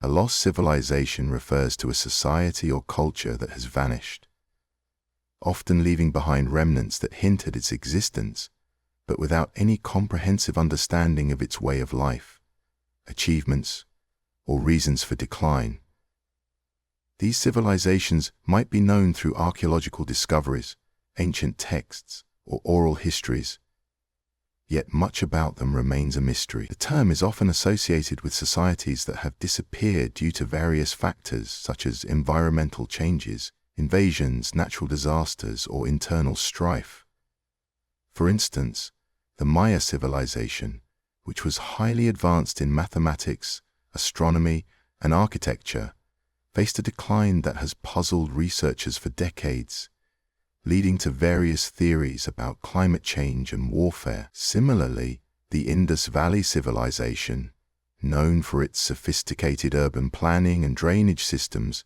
A lost civilization refers to a society or culture that has vanished, often leaving behind remnants that hint at its existence, but without any comprehensive understanding of its way of life, achievements, or reasons for decline. These civilizations might be known through archaeological discoveries, ancient texts, or oral histories, yet much about them remains a mystery. The term is often associated with societies that have disappeared due to various factors such as environmental changes, invasions, natural disasters, or internal strife. For instance, the Maya civilization, which was highly advanced in mathematics, astronomy, and architecture, faced a decline that has puzzled researchers for decades, leading to various theories about climate change and warfare. Similarly, the Indus Valley civilization, known for its sophisticated urban planning and drainage systems,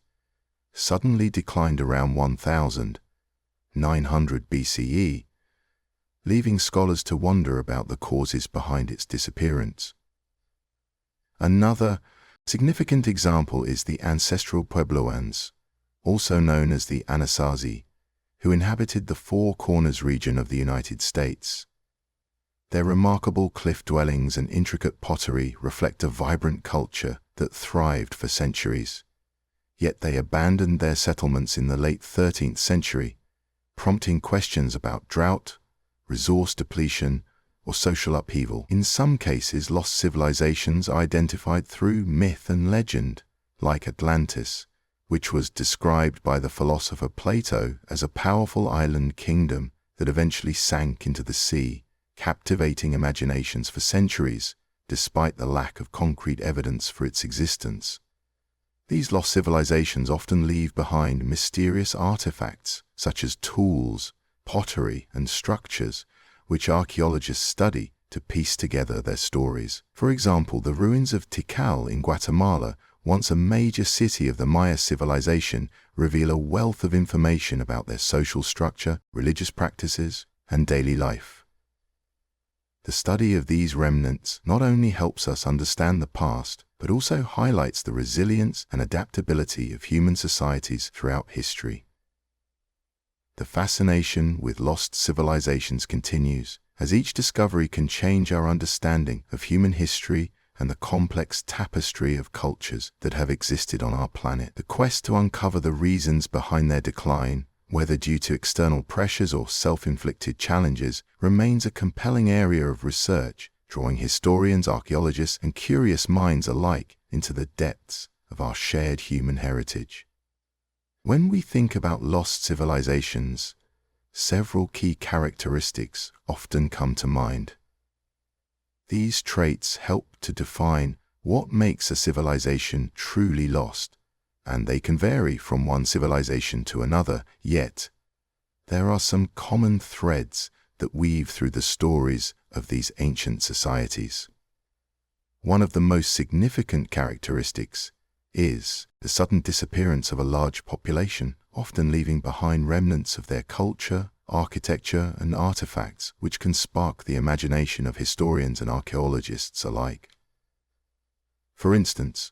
suddenly declined around 1900 BCE, leaving scholars to wonder about the causes behind its disappearance. Another significant example is the ancestral Puebloans, also known as the Anasazi, who inhabited the Four Corners region of the United States. Their remarkable cliff dwellings and intricate pottery reflect a vibrant culture that thrived for centuries. Yet they abandoned their settlements in the late 13th century, prompting questions about drought, resource depletion, or social upheaval. In some cases, lost civilizations are identified through myth and legend, like Atlantis, which was described by the philosopher Plato as a powerful island kingdom that eventually sank into the sea, captivating imaginations for centuries, despite the lack of concrete evidence for its existence. These lost civilizations often leave behind mysterious artifacts, such as tools, pottery, and structures, which archaeologists study to piece together their stories. For example, the ruins of Tikal in Guatemala, once a major city of the Maya civilization, reveal a wealth of information about their social structure, religious practices, and daily life. The study of these remnants not only helps us understand the past, but also highlights the resilience and adaptability of human societies throughout history. The fascination with lost civilizations continues, as each discovery can change our understanding of human history and the complex tapestry of cultures that have existed on our planet. The quest to uncover the reasons behind their decline, whether due to external pressures or self-inflicted challenges, remains a compelling area of research, drawing historians, archaeologists, and curious minds alike into the depths of our shared human heritage. When we think about lost civilizations, several key characteristics often come to mind. These traits help to define what makes a civilization truly lost, and they can vary from one civilization to another, yet there are some common threads that weave through the stories of these ancient societies. One of the most significant characteristics is the sudden disappearance of a large population, often leaving behind remnants of their culture, architecture, and artifacts, which can spark the imagination of historians and archaeologists alike. For instance,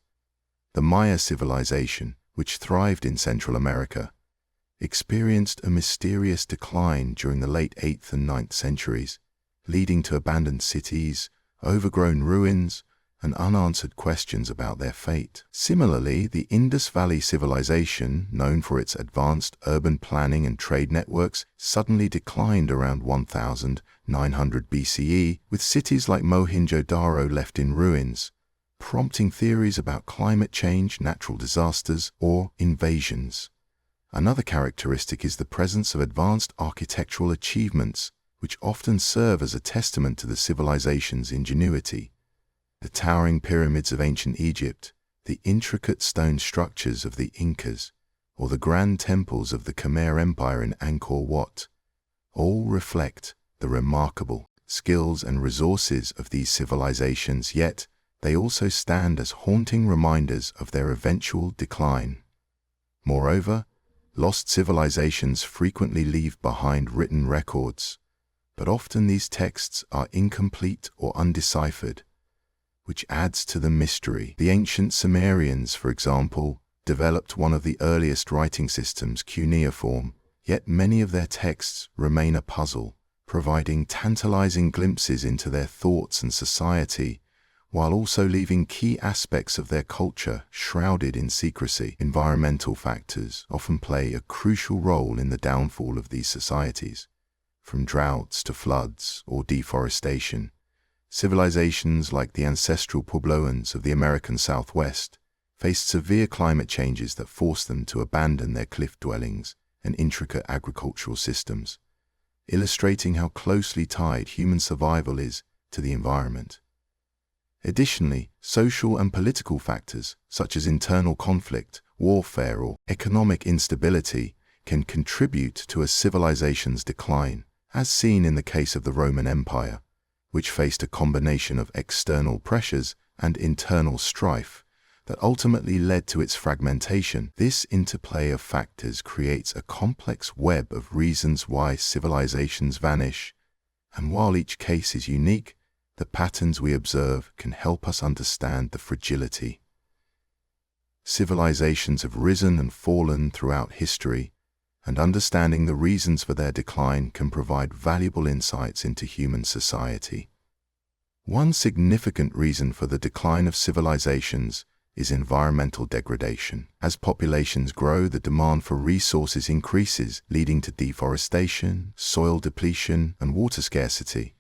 the Maya civilization, which thrived in Central America, experienced a mysterious decline during the late 8th and 9th centuries, leading to abandoned cities, overgrown ruins, and unanswered questions about their fate. Similarly, the Indus Valley civilization, known for its advanced urban planning and trade networks, suddenly declined around 1900 BCE, with cities like Mohenjo-Daro left in ruins, prompting theories about climate change, natural disasters, or invasions. Another characteristic is the presence of advanced architectural achievements, which often serve as a testament to the civilization's ingenuity. The towering pyramids of ancient Egypt, the intricate stone structures of the Incas, or the grand temples of the Khmer Empire in Angkor Wat, all reflect the remarkable skills and resources of these civilizations, yet they also stand as haunting reminders of their eventual decline. Moreover, lost civilizations frequently leave behind written records, but often these texts are incomplete or undeciphered, which adds to the mystery. The ancient Sumerians, for example, developed one of the earliest writing systems, cuneiform, yet many of their texts remain a puzzle, providing tantalizing glimpses into their thoughts and society, while also leaving key aspects of their culture shrouded in secrecy. Environmental factors often play a crucial role in the downfall of these societies. From droughts to floods or deforestation, civilizations like the ancestral Puebloans of the American Southwest faced severe climate changes that forced them to abandon their cliff dwellings and intricate agricultural systems, illustrating how closely tied human survival is to the environment. Additionally, social and political factors such as internal conflict, warfare, or economic instability can contribute to a civilization's decline, as seen in the case of the Roman Empire, which faced a combination of external pressures and internal strife that ultimately led to its fragmentation. This interplay of factors creates a complex web of reasons why civilizations vanish, and while each case is unique, the patterns we observe can help us understand the fragility. Civilizations have risen and fallen throughout history, and understanding the reasons for their decline can provide valuable insights into human society. One significant reason for the decline of civilizations is environmental degradation. As populations grow, the demand for resources increases, leading to deforestation, soil depletion, and water scarcity.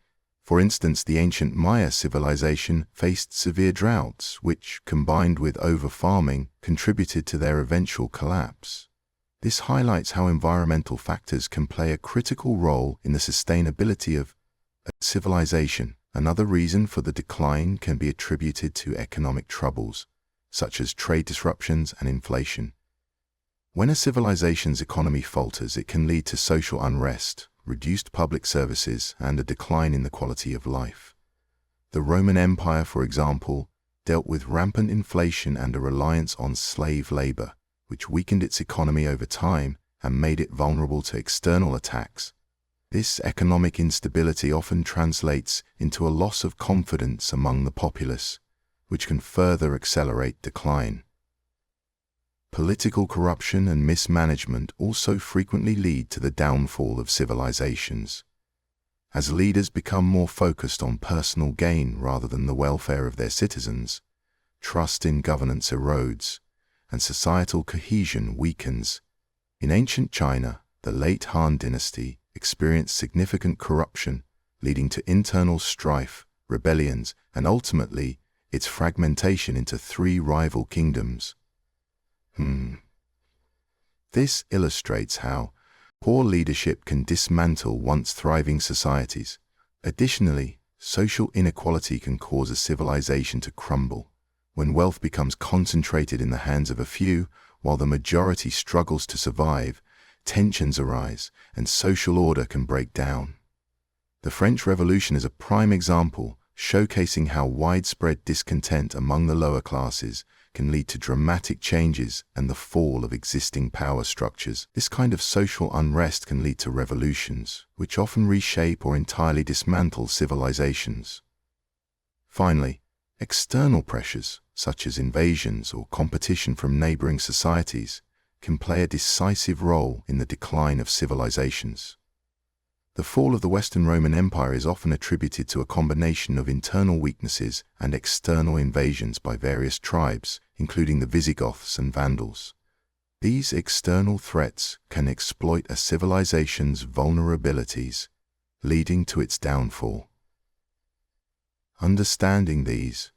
For instance, the ancient Maya civilization faced severe droughts, which, combined with over-farming, contributed to their eventual collapse. This highlights how environmental factors can play a critical role in the sustainability of a civilization. Another reason for the decline can be attributed to economic troubles, such as trade disruptions and inflation. When a civilization's economy falters, it can lead to social unrest, reduced public services, and a decline in the quality of life. The Roman Empire, for example, dealt with rampant inflation and a reliance on slave labor, which weakened its economy over time and made it vulnerable to external attacks. This economic instability often translates into a loss of confidence among the populace, which can further accelerate decline. Political corruption and mismanagement also frequently lead to the downfall of civilizations. As leaders become more focused on personal gain rather than the welfare of their citizens, trust in governance erodes, and societal cohesion weakens. In ancient China, the late Han dynasty experienced significant corruption, leading to internal strife, rebellions, and ultimately its fragmentation into 3 rival kingdoms. This illustrates how poor leadership can dismantle once thriving societies. Additionally, social inequality can cause a civilization to crumble. When wealth becomes concentrated in the hands of a few, while the majority struggles to survive, tensions arise, and social order can break down. The French Revolution is a prime example, showcasing how widespread discontent among the lower classes can lead to dramatic changes and the fall of existing power structures. This kind of social unrest can lead to revolutions, which often reshape or entirely dismantle civilizations. Finally, external pressures, such as invasions or competition from neighboring societies, can play a decisive role in the decline of civilizations. The fall of the Western Roman Empire is often attributed to a combination of internal weaknesses and external invasions by various tribes, including the Visigoths and Vandals. These external threats can exploit a civilization's vulnerabilities, leading to its downfall. Understanding these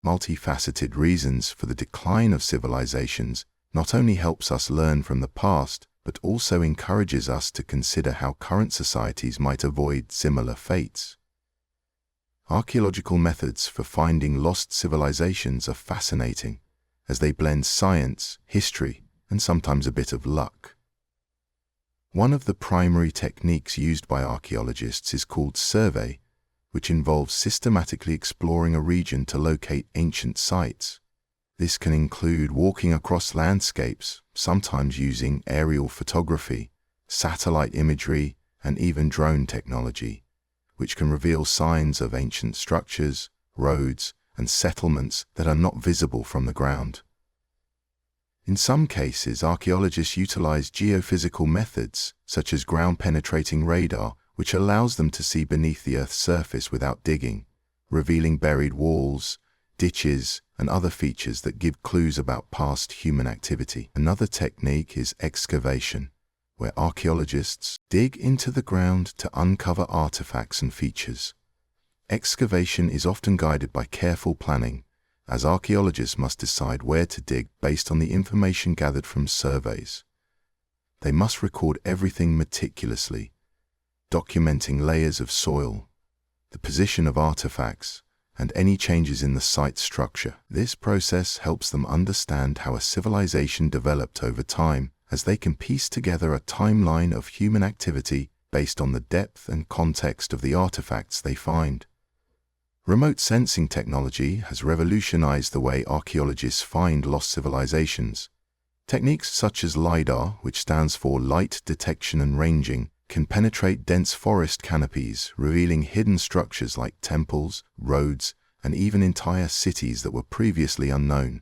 multifaceted reasons for the decline of civilizations not only helps us learn from the past, but also encourages us to consider how current societies might avoid similar fates. Archaeological methods for finding lost civilizations are fascinating, as they blend science, history, and sometimes a bit of luck. One of the primary techniques used by archaeologists is called survey, which involves systematically exploring a region to locate ancient sites. This can include walking across landscapes, sometimes using aerial photography, satellite imagery, and even drone technology, which can reveal signs of ancient structures, roads, and settlements that are not visible from the ground. In some cases, archaeologists utilize geophysical methods, such as ground-penetrating radar, which allows them to see beneath the Earth's surface without digging, revealing buried walls, ditches, and other features that give clues about past human activity. Another technique is excavation, where archaeologists dig into the ground to uncover artifacts and features. Excavation is often guided by careful planning, as archaeologists must decide where to dig based on the information gathered from surveys. They must record everything meticulously, documenting layers of soil, the position of artifacts, and any changes in the site's structure. This process helps them understand how a civilization developed over time, as they can piece together a timeline of human activity based on the depth and context of the artifacts they find. Remote sensing technology has revolutionized the way archaeologists find lost civilizations. Techniques such as LiDAR, which stands for Light Detection and Ranging, can penetrate dense forest canopies, revealing hidden structures like temples, roads, and even entire cities that were previously unknown.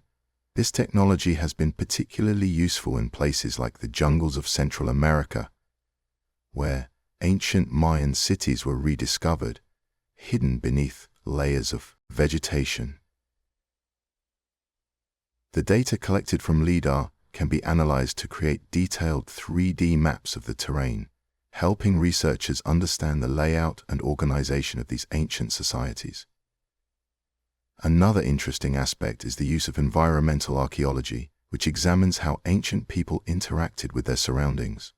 This technology has been particularly useful in places like the jungles of Central America, where ancient Mayan cities were rediscovered, hidden beneath layers of vegetation. The data collected from LiDAR can be analyzed to create detailed 3D maps of the terrain, helping researchers understand the layout and organization of these ancient societies. Another interesting aspect is the use of environmental archaeology, which examines how ancient people interacted with their surroundings.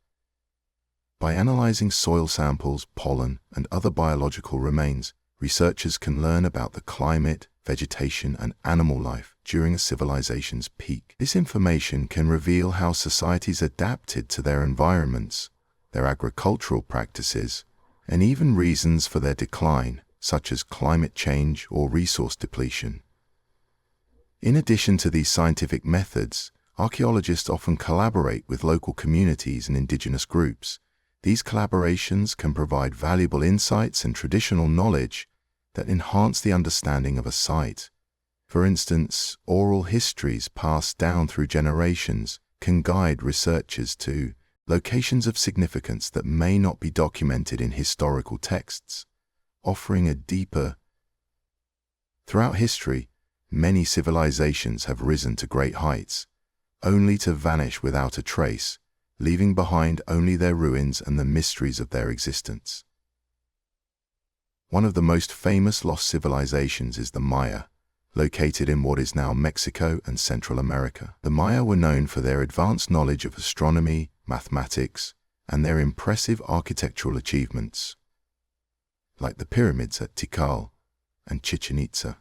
By analyzing soil samples, pollen, and other biological remains, researchers can learn about the climate, vegetation, and animal life during a civilization's peak. This information can reveal how societies adapted to their environments, their agricultural practices, and even reasons for their decline, such as climate change or resource depletion. In addition to these scientific methods, archaeologists often collaborate with local communities and indigenous groups. These collaborations can provide valuable insights and traditional knowledge that enhance the understanding of a site. For instance, oral histories passed down through generations can guide researchers to locations of significance that may not be documented in historical texts, offering a deeper. Throughout history, many civilizations have risen to great heights, only to vanish without a trace, leaving behind only their ruins and the mysteries of their existence. One of the most famous lost civilizations is the Maya, located in what is now Mexico and Central America. The Maya were known for their advanced knowledge of astronomy, mathematics, and their impressive architectural achievements, like the pyramids at Tikal and Chichen Itza.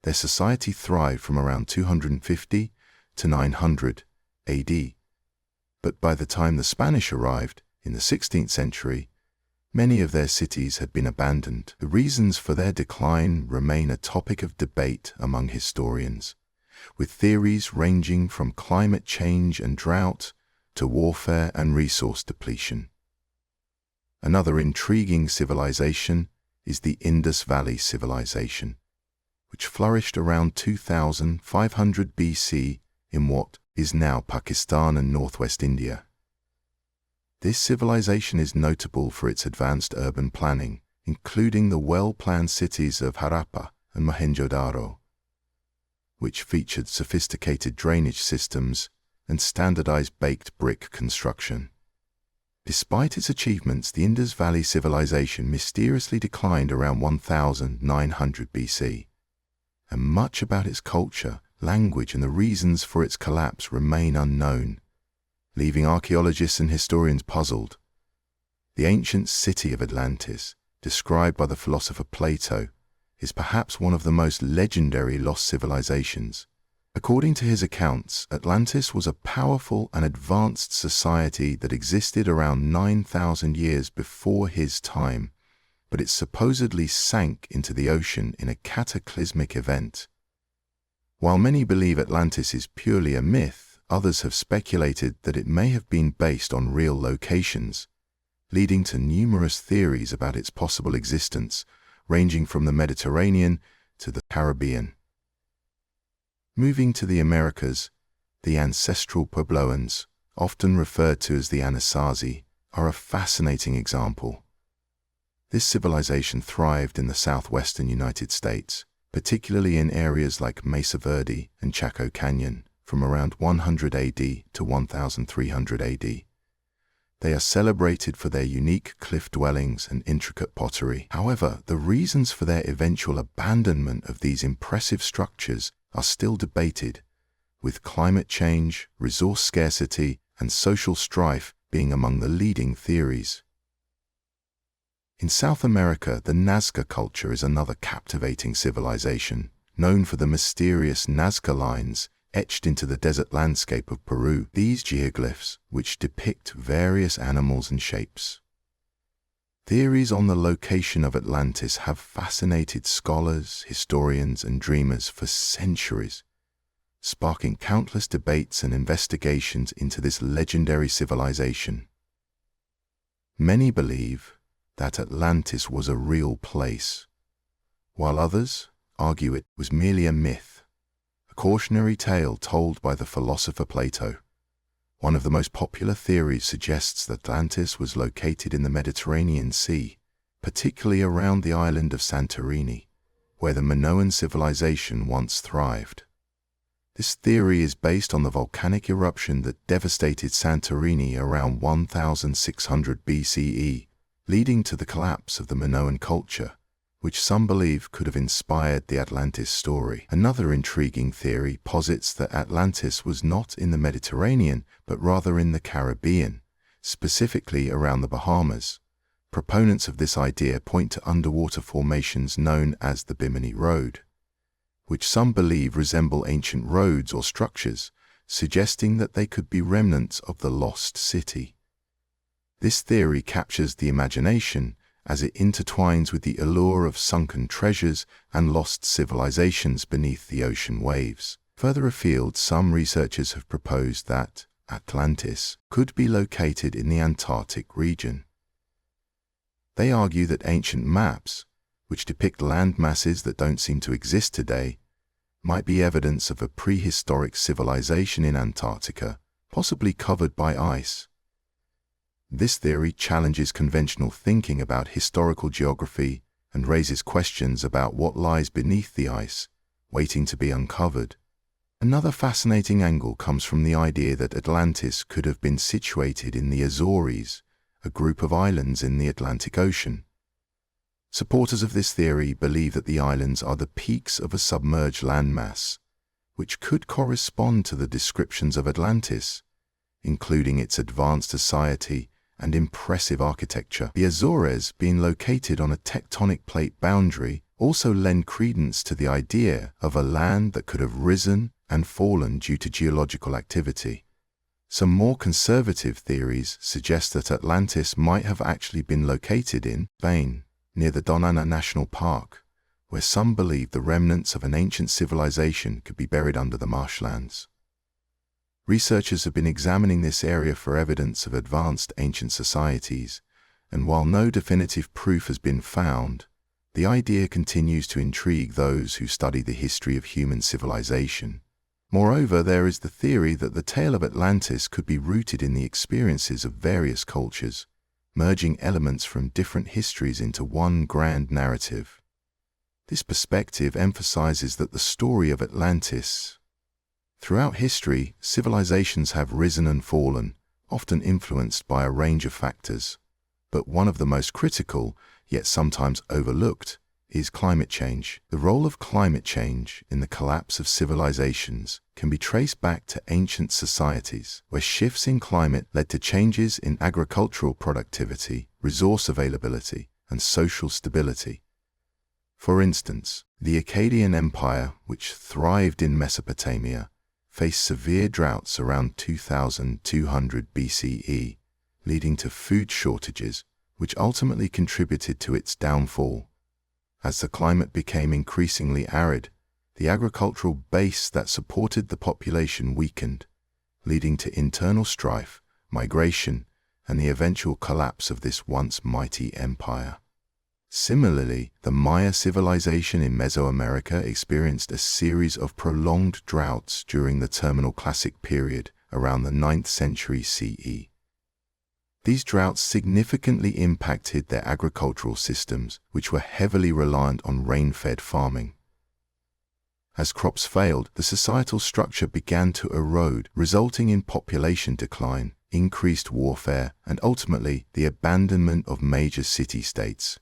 Their society thrived from around 250 to 900 AD, but by the time the Spanish arrived in the 16th century, many of their cities had been abandoned. The reasons for their decline remain a topic of debate among historians, with theories ranging from climate change and drought to warfare and resource depletion. Another intriguing civilization is the Indus Valley Civilization, which flourished around 2500 BC in what is now Pakistan and northwest India. This civilization is notable for its advanced urban planning, including the well-planned cities of Harappa and Mohenjo-daro, which featured sophisticated drainage systems and standardized baked brick construction. Despite its achievements, the Indus Valley Civilization mysteriously declined around 1900 BC, and much about its culture, language, and the reasons for its collapse remain unknown, leaving archaeologists and historians puzzled. The ancient city of Atlantis, described by the philosopher Plato, is perhaps one of the most legendary lost civilizations. According to his accounts, Atlantis was a powerful and advanced society that existed around 9,000 years before his time, but it supposedly sank into the ocean in a cataclysmic event. While many believe Atlantis is purely a myth, others have speculated that it may have been based on real locations, leading to numerous theories about its possible existence, ranging from the Mediterranean to the Caribbean. Moving to the Americas, the ancestral Puebloans, often referred to as the Anasazi, are a fascinating example. This civilization thrived in the southwestern United States, particularly in areas like Mesa Verde and Chaco Canyon, from around 100 AD to 1300 AD. They are celebrated for their unique cliff dwellings and intricate pottery. However, the reasons for their eventual abandonment of these impressive structures are still debated, with climate change, resource scarcity, and social strife being among the leading theories. In South America, the Nazca culture is another captivating civilization, known for the mysterious Nazca lines etched into the desert landscape of Peru. These geoglyphs, which depict various animals and shapes. Theories on the location of Atlantis have fascinated scholars, historians, and dreamers for centuries, sparking countless debates and investigations into this legendary civilization. Many believe that Atlantis was a real place, while others argue it was merely a myth, a cautionary tale told by the philosopher Plato. One of the most popular theories suggests that Atlantis was located in the Mediterranean Sea, particularly around the island of Santorini, where the Minoan civilization once thrived. This theory is based on the volcanic eruption that devastated Santorini around 1600 BCE, leading to the collapse of the Minoan culture, which some believe could have inspired the Atlantis story. Another intriguing theory posits that Atlantis was not in the Mediterranean, but rather in the Caribbean, specifically around the Bahamas. Proponents of this idea point to underwater formations known as the Bimini Road, which some believe resemble ancient roads or structures, suggesting that they could be remnants of the lost city. This theory captures the imagination as it intertwines with the allure of sunken treasures and lost civilizations beneath the ocean waves. Further afield, some researchers have proposed that Atlantis could be located in the Antarctic region. They argue that ancient maps, which depict land masses that don't seem to exist today, might be evidence of a prehistoric civilization in Antarctica, possibly covered by ice. This theory challenges conventional thinking about historical geography and raises questions about what lies beneath the ice, waiting to be uncovered. Another fascinating angle comes from the idea that Atlantis could have been situated in the Azores, a group of islands in the Atlantic Ocean. Supporters of this theory believe that the islands are the peaks of a submerged landmass, which could correspond to the descriptions of Atlantis, including its advanced society and impressive architecture. The Azores, being located on a tectonic plate boundary, also lend credence to the idea of a land that could have risen and fallen due to geological activity. Some more conservative theories suggest that Atlantis might have actually been located in Spain, near the Doñana National Park, where some believe the remnants of an ancient civilization could be buried under the marshlands. Researchers have been examining this area for evidence of advanced ancient societies, and while no definitive proof has been found, the idea continues to intrigue those who study the history of human civilization. Moreover, there is the theory that the tale of Atlantis could be rooted in the experiences of various cultures, merging elements from different histories into one grand narrative. This perspective emphasizes that the story of Atlantis. Throughout history, civilizations have risen and fallen, often influenced by a range of factors. But one of the most critical, yet sometimes overlooked, is climate change. The role of climate change in the collapse of civilizations can be traced back to ancient societies, where shifts in climate led to changes in agricultural productivity, resource availability, and social stability. For instance, the Akkadian Empire, which thrived in Mesopotamia, faced severe droughts around 2200 BCE, leading to food shortages, which ultimately contributed to its downfall. As the climate became increasingly arid, the agricultural base that supported the population weakened, leading to internal strife, migration, and the eventual collapse of this once mighty empire. Similarly, the Maya civilization in Mesoamerica experienced a series of prolonged droughts during the Terminal Classic period around the 9th century CE. These droughts significantly impacted their agricultural systems, which were heavily reliant on rain-fed farming. As crops failed, the societal structure began to erode, resulting in population decline, increased warfare, and ultimately the abandonment of major city-states.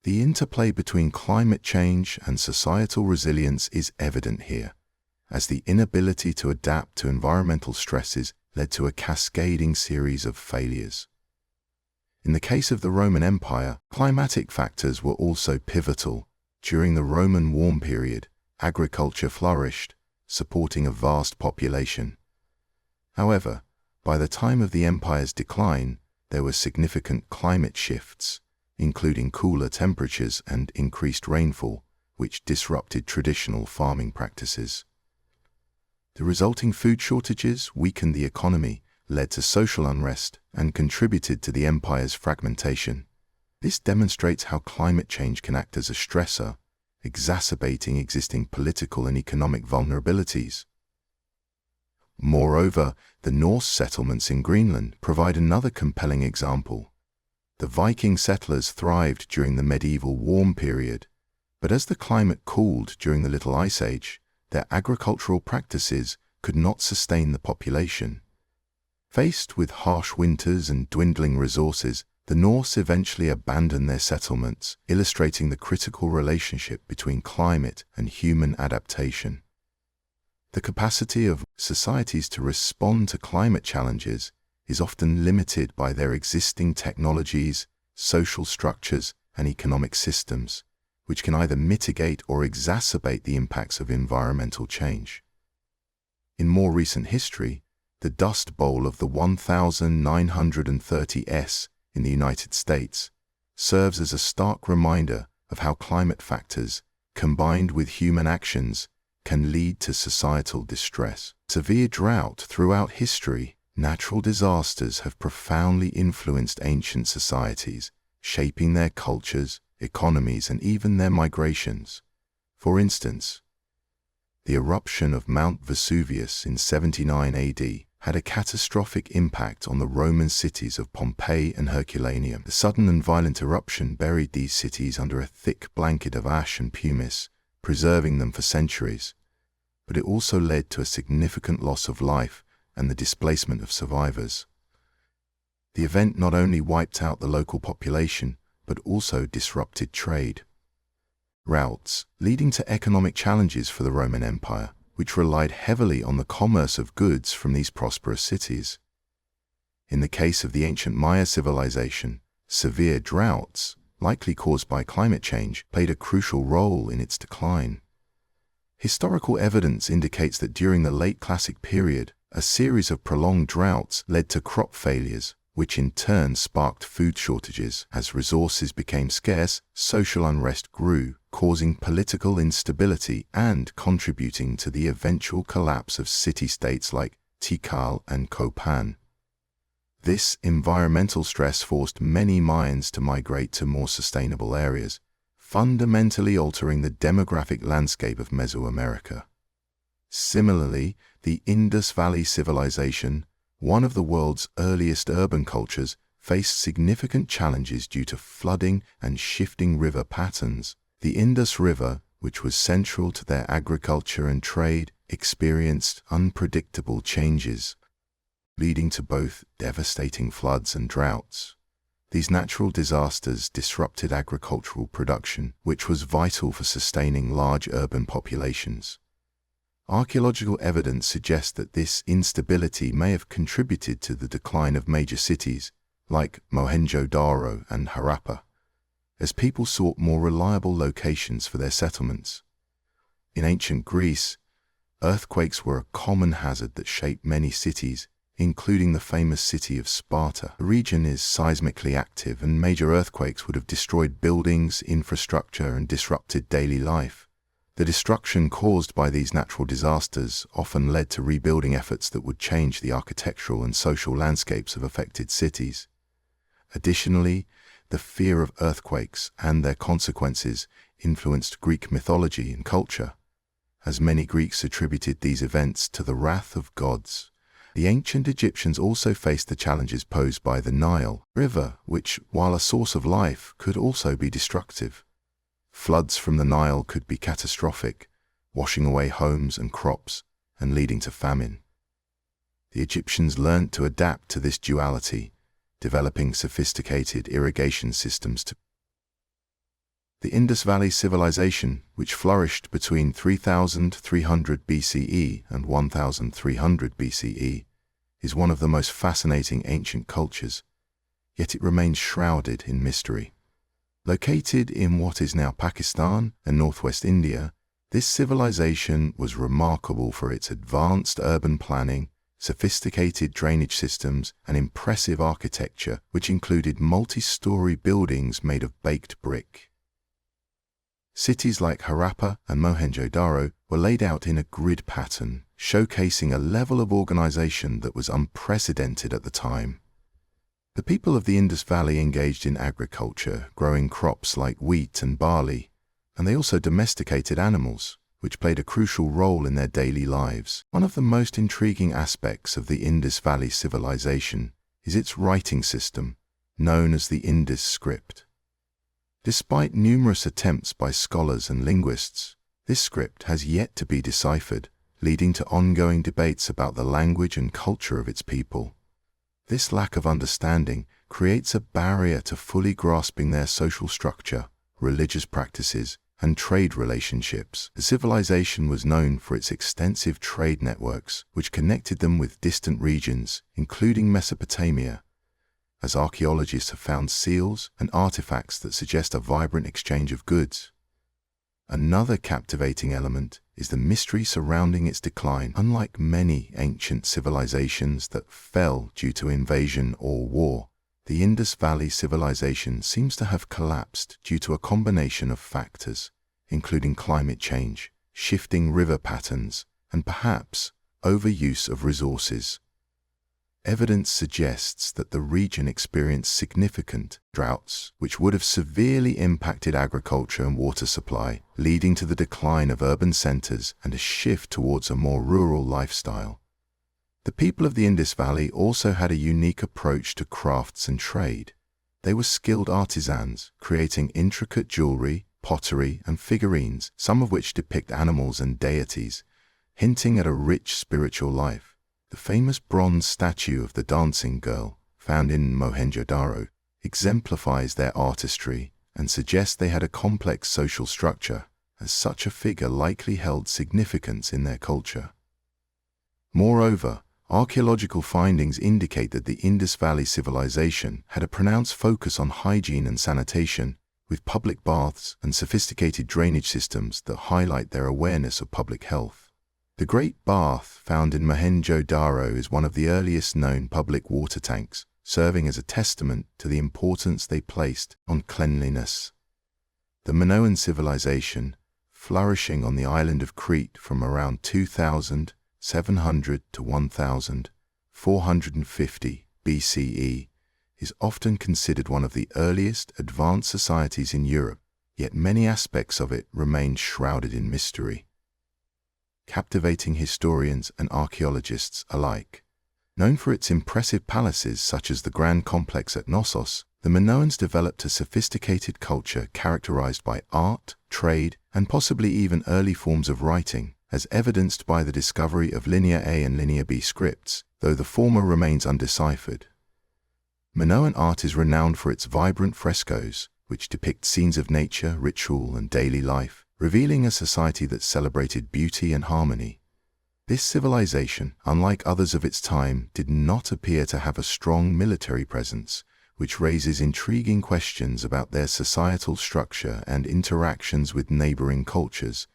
The interplay between climate change and societal resilience is evident here, as the inability to adapt to environmental stresses led to a cascading series of failures. In the case of the Roman Empire, climatic factors were also pivotal. During the Roman warm period, agriculture flourished, supporting a vast population. However, by the time of the empire's decline, there were significant climate shifts, including cooler temperatures and increased rainfall, which disrupted traditional farming practices. The resulting food shortages weakened the economy, led to social unrest, and contributed to the empire's fragmentation. This demonstrates how climate change can act as a stressor, exacerbating existing political and economic vulnerabilities. Moreover, the Norse settlements in Greenland provide another compelling example. The Viking settlers thrived during the medieval warm period, but as the climate cooled during the Little Ice Age, their agricultural practices could not sustain the population. Faced with harsh winters and dwindling resources, the Norse eventually abandoned their settlements, illustrating the critical relationship between climate and human adaptation. The capacity of societies to respond to climate challenges is often limited by their existing technologies, social structures, and economic systems, which can either mitigate or exacerbate the impacts of environmental change. In more recent history, the Dust Bowl of the 1930s in the United States serves as a stark reminder of how climate factors, combined with human actions, can lead to societal distress. Severe drought throughout history, natural disasters have profoundly influenced ancient societies, shaping their cultures, economies, and even their migrations. For instance, the eruption of Mount Vesuvius in 79 AD had a catastrophic impact on the Roman cities of Pompeii and Herculaneum. The sudden and violent eruption buried these cities under a thick blanket of ash and pumice, preserving them for centuries. But it also led to a significant loss of life and the displacement of survivors. The event not only wiped out the local population, but also disrupted trade routes, leading to economic challenges for the Roman Empire, which relied heavily on the commerce of goods from these prosperous cities. In the case of the ancient Maya civilization, severe droughts, likely caused by climate change, played a crucial role in its decline. Historical evidence indicates that during the late Classic period, a series of prolonged droughts led to crop failures, which in turn sparked food shortages. As resources became scarce, social unrest grew, causing political instability and contributing to the eventual collapse of city-states like Tikal and Copan. This environmental stress forced many Mayans to migrate to more sustainable areas, fundamentally altering the demographic landscape of Mesoamerica. Similarly, the Indus Valley Civilization, one of the world's earliest urban cultures, faced significant challenges due to flooding and shifting river patterns. The Indus River, which was central to their agriculture and trade, experienced unpredictable changes, leading to both devastating floods and droughts. These natural disasters disrupted agricultural production, which was vital for sustaining large urban populations. Archaeological evidence suggests that this instability may have contributed to the decline of major cities, like Mohenjo-Daro and Harappa, as people sought more reliable locations for their settlements. In ancient Greece, earthquakes were a common hazard that shaped many cities, including the famous city of Sparta. The region is seismically active, and major earthquakes would have destroyed buildings, infrastructure, and disrupted daily life. The destruction caused by these natural disasters often led to rebuilding efforts that would change the architectural and social landscapes of affected cities. Additionally, The fear of earthquakes and their consequences influenced Greek mythology and culture, as many Greeks attributed these events to the wrath of gods. The ancient Egyptians also faced the challenges posed by the Nile River, which, while a source of life, could also be destructive. Floods from the Nile could be catastrophic, washing away homes and crops and leading to famine. The Egyptians learned to adapt to this duality, developing sophisticated irrigation systems. The Indus Valley Civilization, which flourished between 3300 BCE and 1300 BCE, is one of the most fascinating ancient cultures, yet it remains shrouded in mystery. Located in what is now Pakistan and northwest India, this civilization was remarkable for its advanced urban planning, sophisticated drainage systems, and impressive architecture, which included multi-story buildings made of baked brick. Cities like Harappa and Mohenjo-daro were laid out in a grid pattern, showcasing a level of organization that was unprecedented at the time. The people of the Indus Valley engaged in agriculture, growing crops like wheat and barley, and they also domesticated animals, which played a crucial role in their daily lives. One of the most intriguing aspects of the Indus Valley civilization is its writing system, known as the Indus script. Despite numerous attempts by scholars and linguists, this script has yet to be deciphered, leading to ongoing debates about the language and culture of its people. This lack of understanding creates a barrier to fully grasping their social structure, religious practices, and trade relationships. The civilization was known for its extensive trade networks, which connected them with distant regions, including Mesopotamia, as archaeologists have found seals and artifacts that suggest a vibrant exchange of goods. Another captivating element is the mystery surrounding its decline. Unlike many ancient civilizations that fell due to invasion or war, the Indus Valley civilization seems to have collapsed due to a combination of factors, including climate change, shifting river patterns, and perhaps overuse of resources. Evidence suggests that the region experienced significant droughts, which would have severely impacted agriculture and water supply, leading to the decline of urban centers and a shift towards a more rural lifestyle. The people of the Indus Valley also had a unique approach to crafts and trade. They were skilled artisans, creating intricate jewelry, pottery, and figurines, some of which depict animals and deities, hinting at a rich spiritual life. The famous bronze statue of the dancing girl, found in Mohenjo-daro, exemplifies their artistry and suggests they had a complex social structure, as such a figure likely held significance in their culture. Moreover, archaeological findings indicate that the Indus Valley civilization had a pronounced focus on hygiene and sanitation, with public baths and sophisticated drainage systems that highlight their awareness of public health. The Great Bath found in Mohenjo-daro is one of the earliest known public water tanks, serving as a testament to the importance they placed on cleanliness. The Minoan civilization, flourishing on the island of Crete from around 2700 to 1450 BCE, is often considered one of the earliest advanced societies in Europe, yet many aspects of it remain shrouded in mystery, captivating historians and archaeologists alike. Known for its impressive palaces such as the Grand Complex at Knossos, the Minoans developed a sophisticated culture characterized by art, trade, and possibly even early forms of writing, as evidenced by the discovery of Linear A and Linear B scripts, though the former remains undeciphered. Minoan art is renowned for its vibrant frescoes, which depict scenes of nature, ritual, and daily life, revealing a society that celebrated beauty and harmony. This civilization, unlike others of its time, did not appear to have a strong military presence, which raises intriguing questions about their societal structure and interactions with neighboring cultures,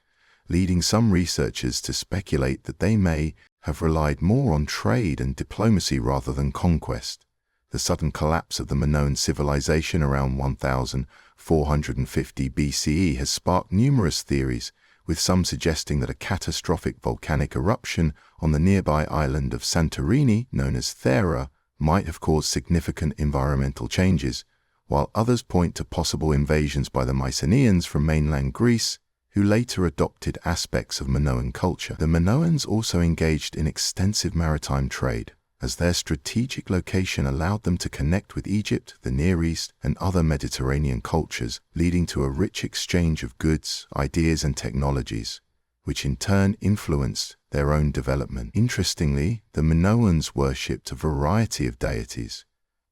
leading some researchers to speculate that they may have relied more on trade and diplomacy rather than conquest. The sudden collapse of the Minoan civilization around 1450 BCE has sparked numerous theories, with some suggesting that a catastrophic volcanic eruption on the nearby island of Santorini, known as Thera, might have caused significant environmental changes, while others point to possible invasions by the Mycenaeans from mainland Greece, who later adopted aspects of Minoan culture. The Minoans also engaged in extensive maritime trade, as their strategic location allowed them to connect with Egypt, the Near East, and other Mediterranean cultures, leading to a rich exchange of goods, ideas, and technologies, which in turn influenced their own development. Interestingly, the Minoans worshipped a variety of deities,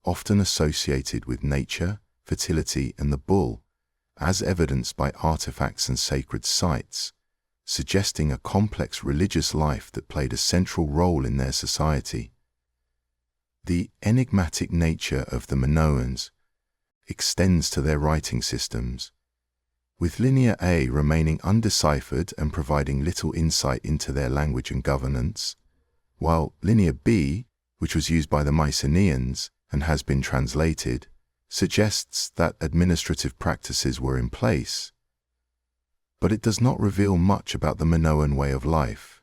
often associated with nature, fertility, and the bull, as evidenced by artifacts and sacred sites, suggesting a complex religious life that played a central role in their society. The enigmatic nature of the Minoans extends to their writing systems, with Linear A remaining undeciphered and providing little insight into their language and governance, while Linear B, which was used by the Mycenaeans and has been translated, suggests that administrative practices were in place. But it does not reveal much about the Minoan way of life.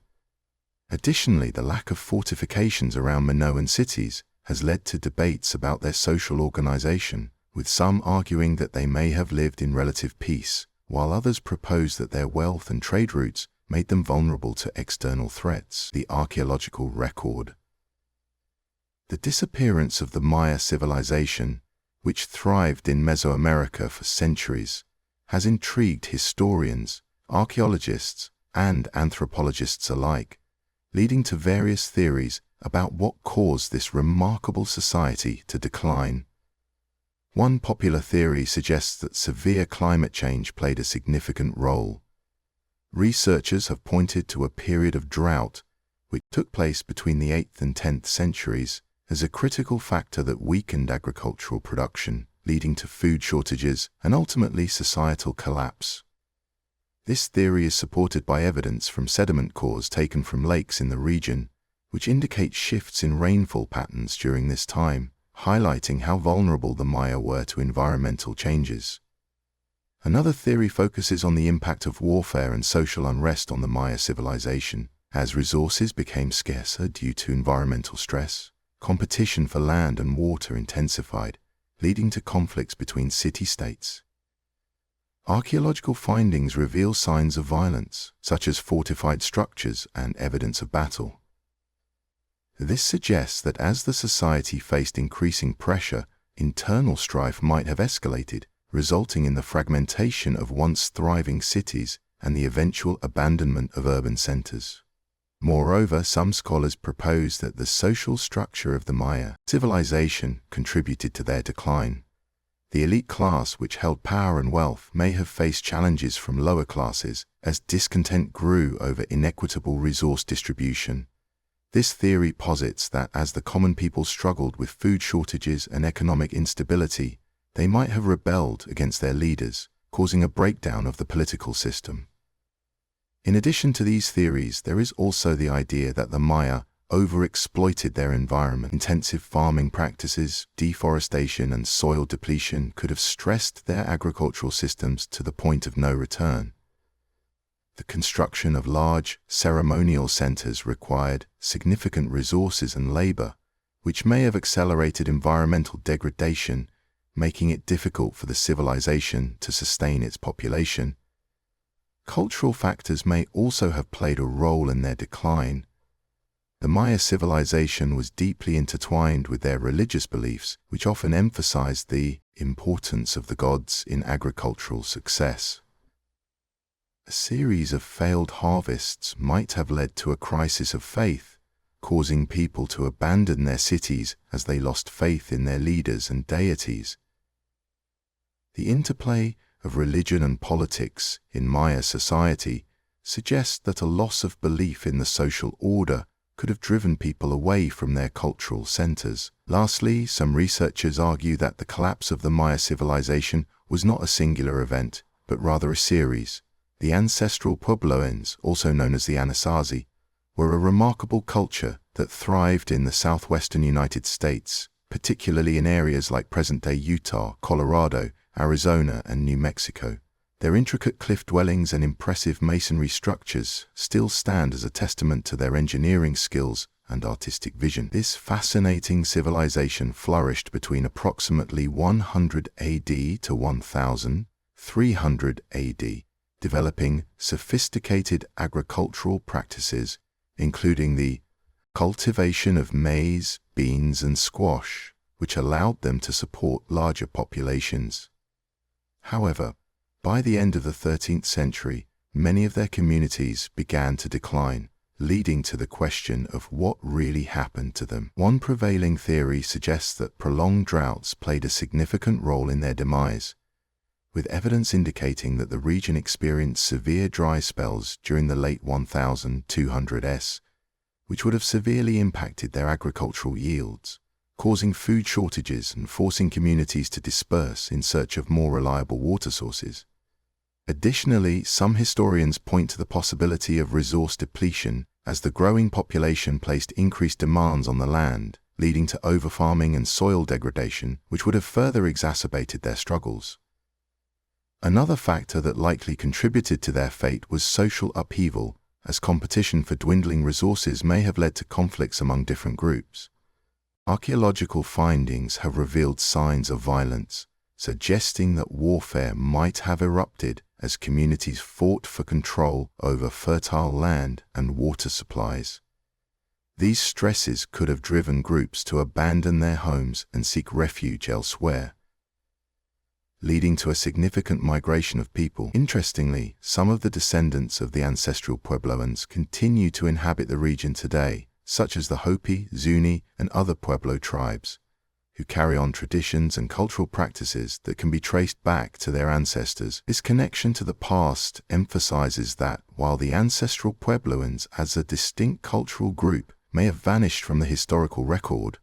Additionally, the lack of fortifications around Minoan cities has led to debates about their social organization, with some arguing that they may have lived in relative peace, while others propose that their wealth and trade routes made them vulnerable to external threats. The archaeological record. The disappearance of the Maya civilization, which thrived in Mesoamerica for centuries, has intrigued historians, archaeologists, and anthropologists alike, leading to various theories about what caused this remarkable society to decline. One popular theory suggests that severe climate change played a significant role. Researchers have pointed to a period of drought, which took place between the 8th and 10th centuries, as a critical factor that weakened agricultural production, leading to food shortages and ultimately societal collapse. This theory is supported by evidence from sediment cores taken from lakes in the region, which indicate shifts in rainfall patterns during this time, highlighting how vulnerable the Maya were to environmental changes. Another theory focuses on the impact of warfare and social unrest on the Maya civilization, as resources became scarcer due to environmental stress. Competition for land and water intensified, leading to conflicts between city-states. Archaeological findings reveal signs of violence, such as fortified structures and evidence of battle. This suggests that as the society faced increasing pressure, internal strife might have escalated, resulting in the fragmentation of once thriving cities and the eventual abandonment of urban centers. Moreover, some scholars propose that the social structure of the Maya civilization contributed to their decline. The elite class, which held power and wealth, may have faced challenges from lower classes as discontent grew over inequitable resource distribution. This theory posits that as the common people struggled with food shortages and economic instability, they might have rebelled against their leaders, causing a breakdown of the political system. In addition to these theories, there is also the idea that the Maya overexploited their environment. Intensive farming practices, deforestation, and soil depletion could have stressed their agricultural systems to the point of no return. The construction of large ceremonial centers required significant resources and labor, which may have accelerated environmental degradation, making it difficult for the civilization to sustain its population. Cultural factors may also have played a role in their decline. The Maya civilization was deeply intertwined with their religious beliefs, which often emphasized the importance of the gods in agricultural success. A series of failed harvests might have led to a crisis of faith, causing people to abandon their cities as they lost faith in their leaders and deities. The interplay of religion and politics in Maya society suggests that a loss of belief in the social order could have driven people away from their cultural centers. Lastly, some researchers argue that the collapse of the Maya civilization was not a singular event, but rather a series. The ancestral Puebloans, also known as the Anasazi, were a remarkable culture that thrived in the southwestern United States, particularly in areas like present-day Utah, Colorado, Arizona, and New Mexico. Their intricate cliff dwellings and impressive masonry structures still stand as a testament to their engineering skills and artistic vision. This fascinating civilization flourished between approximately 100 AD to 1300 AD, developing sophisticated agricultural practices, including the cultivation of maize, beans, and squash, which allowed them to support larger populations. However, by the end of the 13th century, many of their communities began to decline, leading to the question of what really happened to them. One prevailing theory suggests that prolonged droughts played a significant role in their demise, with evidence indicating that the region experienced severe dry spells during the late 1200s, which would have severely impacted their agricultural yields, causing food shortages and forcing communities to disperse in search of more reliable water sources. Additionally, some historians point to the possibility of resource depletion as the growing population placed increased demands on the land, leading to overfarming and soil degradation, which would have further exacerbated their struggles. Another factor that likely contributed to their fate was social upheaval, as competition for dwindling resources may have led to conflicts among different groups. Archaeological findings have revealed signs of violence, suggesting that warfare might have erupted as communities fought for control over fertile land and water supplies. These stresses could have driven groups to abandon their homes and seek refuge elsewhere, leading to a significant migration of people. Interestingly, some of the descendants of the ancestral Puebloans continue to inhabit the region today, such as the Hopi, Zuni, and other Pueblo tribes, who carry on traditions and cultural practices that can be traced back to their ancestors. This connection to the past emphasizes that, while the ancestral Puebloans as a distinct cultural group may have vanished from the historical record,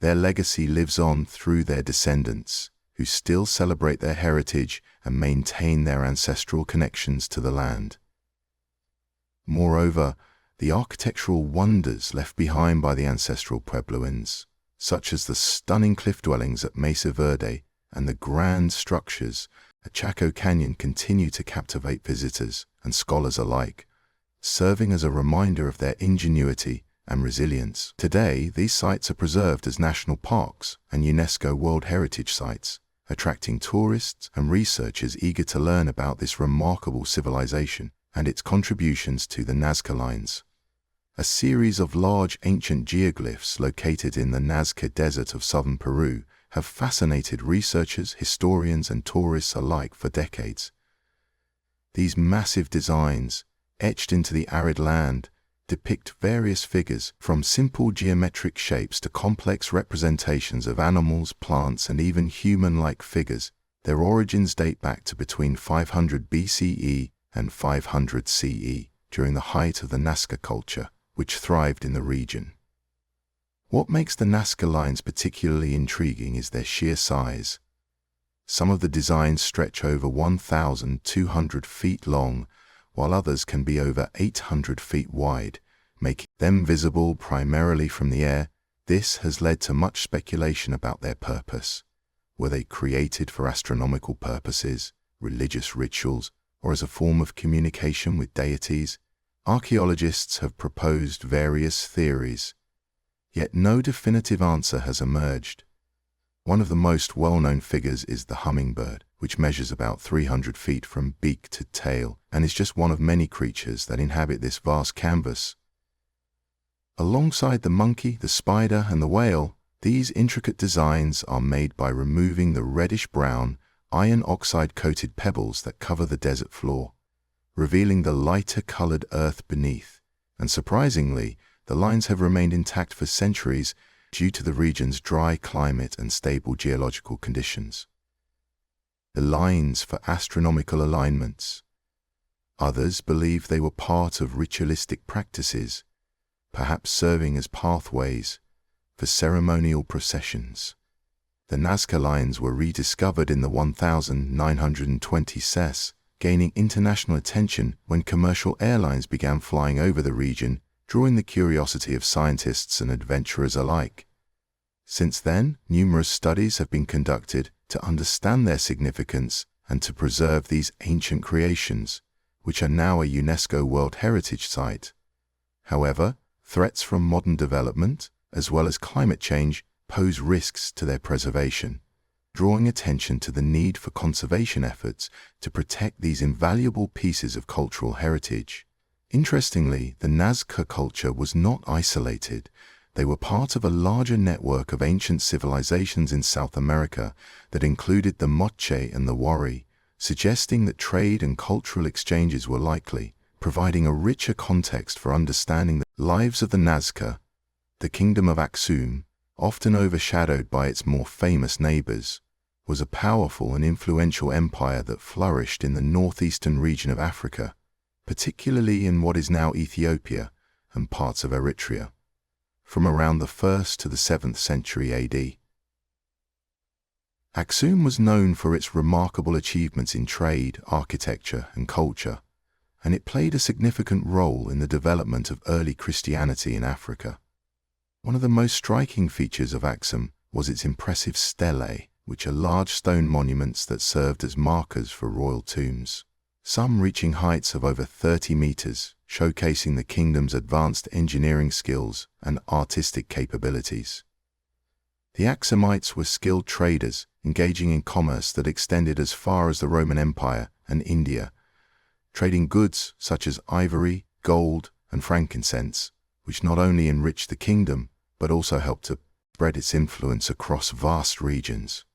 their legacy lives on through their descendants, who still celebrate their heritage and maintain their ancestral connections to the land. Moreover, the architectural wonders left behind by the ancestral Puebloans, such as the stunning cliff dwellings at Mesa Verde and the grand structures at Chaco Canyon, continue to captivate visitors and scholars alike, serving as a reminder of their ingenuity and resilience. Today, these sites are preserved as national parks and UNESCO World Heritage Sites, attracting tourists and researchers eager to learn about this remarkable civilization and its contributions to the Nazca Lines, a series of large ancient geoglyphs located in the Nazca Desert of southern Peru, have fascinated researchers, historians, and tourists alike for decades. These massive designs, etched into the arid land, depict various figures, from simple geometric shapes to complex representations of animals, plants, and even human-like figures. Their origins date back to between 500 BCE and 500 CE, during the height of the Nazca culture, which thrived in the region. What makes the Nazca Lines particularly intriguing is their sheer size. Some of the designs stretch over 1,200 feet long, while others can be over 800 feet wide, making them visible primarily from the air. This has led to much speculation about their purpose. Were they created for astronomical purposes, religious rituals, or as a form of communication with deities? Archaeologists have proposed various theories, yet no definitive answer has emerged. One of the most well-known figures is the hummingbird, which measures about 300 feet from beak to tail and is just one of many creatures that inhabit this vast canvas. Alongside the monkey, the spider, and the whale, these intricate designs are made by removing the reddish-brown, iron oxide-coated pebbles that cover the desert floor, revealing the lighter-colored earth beneath. And surprisingly, the lines have remained intact for centuries due to the region's dry climate and stable geological conditions. The lines for astronomical alignments. Others believe they were part of ritualistic practices, perhaps serving as pathways for ceremonial processions. The Nazca Lines were rediscovered in the 1920 CES, gaining international attention when commercial airlines began flying over the region, drawing the curiosity of scientists and adventurers alike. Since then, numerous studies have been conducted to understand their significance and to preserve these ancient creations, which are now a UNESCO World Heritage Site. However, Threats from modern development, as well as climate change, pose risks to their preservation, drawing attention to the need for conservation efforts to protect these invaluable pieces of cultural heritage. Interestingly, the Nazca culture was not isolated. They were part of a larger network of ancient civilizations in South America that included the Moche and the Wari, suggesting that trade and cultural exchanges were likely, providing a richer context for understanding the lives of the Nazca. The kingdom of Aksum, often overshadowed by its more famous neighbors, was a powerful and influential empire that flourished in the northeastern region of Africa, particularly in what is now Ethiopia and parts of Eritrea, from around the 1st to the 7th century AD. Aksum was known for its remarkable achievements in trade, architecture, and culture, and it played a significant role in the development of early Christianity in Africa. One of the most striking features of Aksum was its impressive stelae, which are large stone monuments that served as markers for royal tombs, some reaching heights of over 30 meters, showcasing the kingdom's advanced engineering skills and artistic capabilities. The Aksumites were skilled traders, engaging in commerce that extended as far as the Roman Empire and India, trading goods such as ivory, gold, and frankincense, which not only enriched the kingdom, but also helped to spread its influence across vast regions.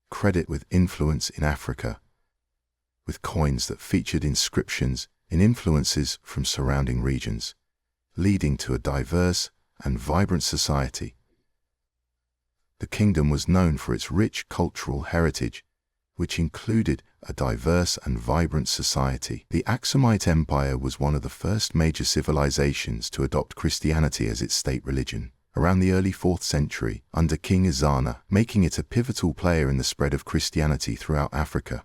Credit with influence in Africa, with coins that featured inscriptions and influences from surrounding regions, leading to a diverse and vibrant society. The kingdom was known for its rich cultural heritage, which included a diverse and vibrant society. The Aksumite Empire was one of the first major civilizations to adopt Christianity as its state religion, around the early 4th century, under King Ezana, making it a pivotal player in the spread of Christianity throughout Africa.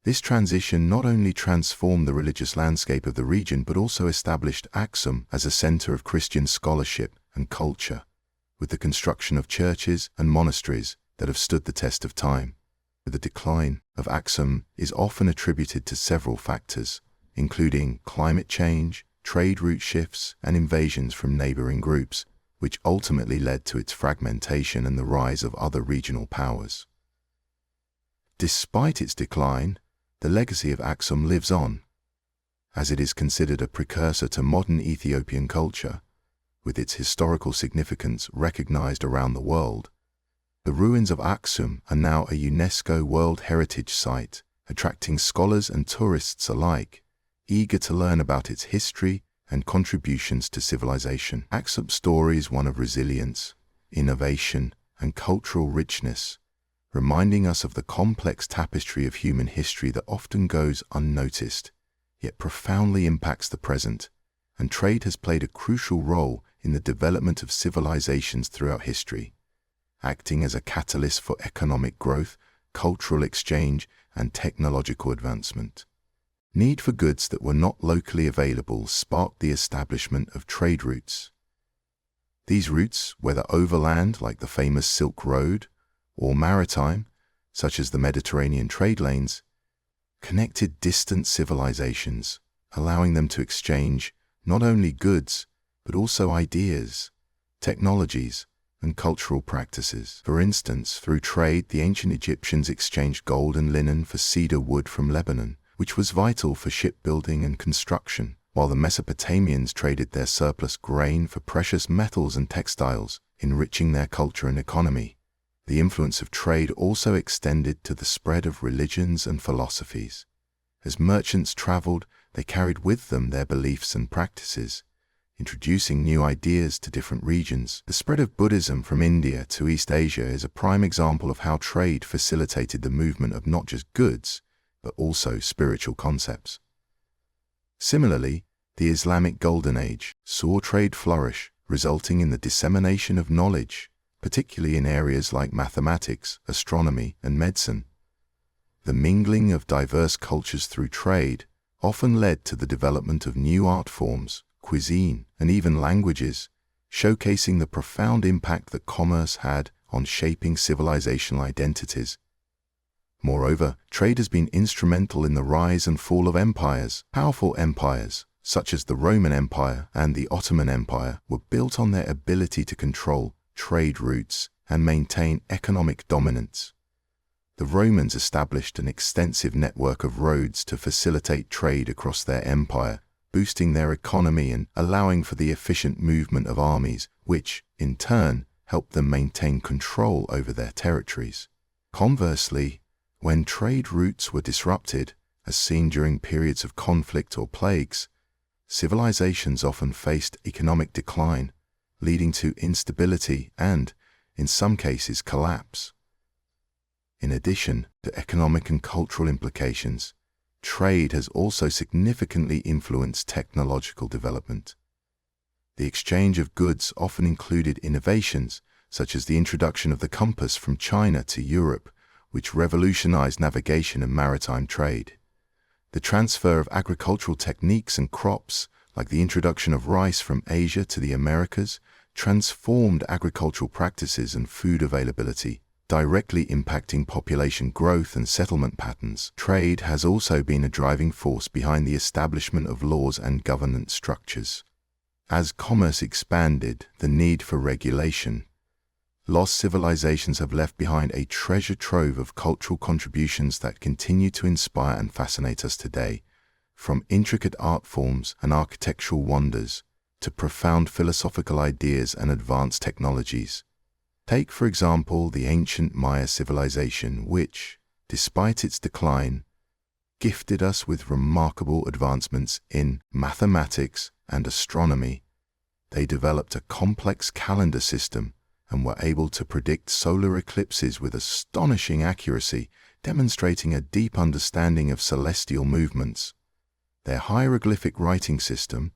This transition not only transformed the religious landscape of the region but also established Aksum as a center of Christian scholarship and culture, with the construction of churches and monasteries that have stood the test of time. The decline of Aksum is often attributed to several factors, including climate change, trade route shifts, and invasions from neighboring groups, which ultimately led to its fragmentation and the rise of other regional powers. Despite its decline, the legacy of Aksum lives on, as it is considered a precursor to modern Ethiopian culture, with its historical significance recognized around the world. The ruins of Aksum are now a UNESCO World Heritage Site, attracting scholars and tourists alike, eager to learn about its history and contributions to civilization. Aksum's story is one of resilience, innovation, and cultural richness, reminding us of the complex tapestry of human history that often goes unnoticed, yet profoundly impacts the present, and trade has played a crucial role in the development of civilizations throughout history, acting as a catalyst for economic growth, cultural exchange, and technological advancement. Need for goods that were not locally available sparked the establishment of trade routes. These routes, whether overland like the famous Silk Road, or maritime, such as the Mediterranean trade lanes, connected distant civilizations, allowing them to exchange not only goods, but also ideas, technologies, and cultural practices. For instance, through trade, the ancient Egyptians exchanged gold and linen for cedar wood from Lebanon, which was vital for shipbuilding and construction, while the Mesopotamians traded their surplus grain for precious metals and textiles, enriching their culture and economy. The influence of trade also extended to the spread of religions and philosophies. As merchants traveled, they carried with them their beliefs and practices, introducing new ideas to different regions. The spread of Buddhism from India to East Asia is a prime example of how trade facilitated the movement of not just goods, but also spiritual concepts. Similarly, the Islamic Golden Age saw trade flourish, resulting in the dissemination of knowledge, particularly in areas like mathematics, astronomy, and medicine. The mingling of diverse cultures through trade often led to the development of new art forms, cuisine, and even languages, showcasing the profound impact that commerce had on shaping civilizational identities. Moreover, trade has been instrumental in the rise and fall of empires. Powerful empires, such as the Roman Empire and the Ottoman Empire, were built on their ability to control trade routes and maintain economic dominance. The Romans established an extensive network of roads to facilitate trade across their empire, boosting their economy and allowing for the efficient movement of armies, which, in turn, helped them maintain control over their territories. Conversely, when trade routes were disrupted, as seen during periods of conflict or plagues, civilizations often faced economic decline, leading to instability and, in some cases, collapse. In addition to economic and cultural implications, trade has also significantly influenced technological development. The exchange of goods often included innovations, such as the introduction of the compass from China to Europe, which revolutionized navigation and maritime trade. The transfer of agricultural techniques and crops, like the introduction of rice from Asia to the Americas, transformed agricultural practices and food availability, directly impacting population growth and settlement patterns. Trade has also been a driving force behind the establishment of laws and governance structures. As commerce expanded, the need for regulation. Lost civilizations have left behind a treasure trove of cultural contributions that continue to inspire and fascinate us today, from intricate art forms and architectural wonders to profound philosophical ideas and advanced technologies. Take, for example, the ancient Maya civilization, which, despite its decline, gifted us with remarkable advancements in mathematics and astronomy. They developed a complex calendar system and were able to predict solar eclipses with astonishing accuracy, demonstrating a deep understanding of celestial movements. Their hieroglyphic writing system,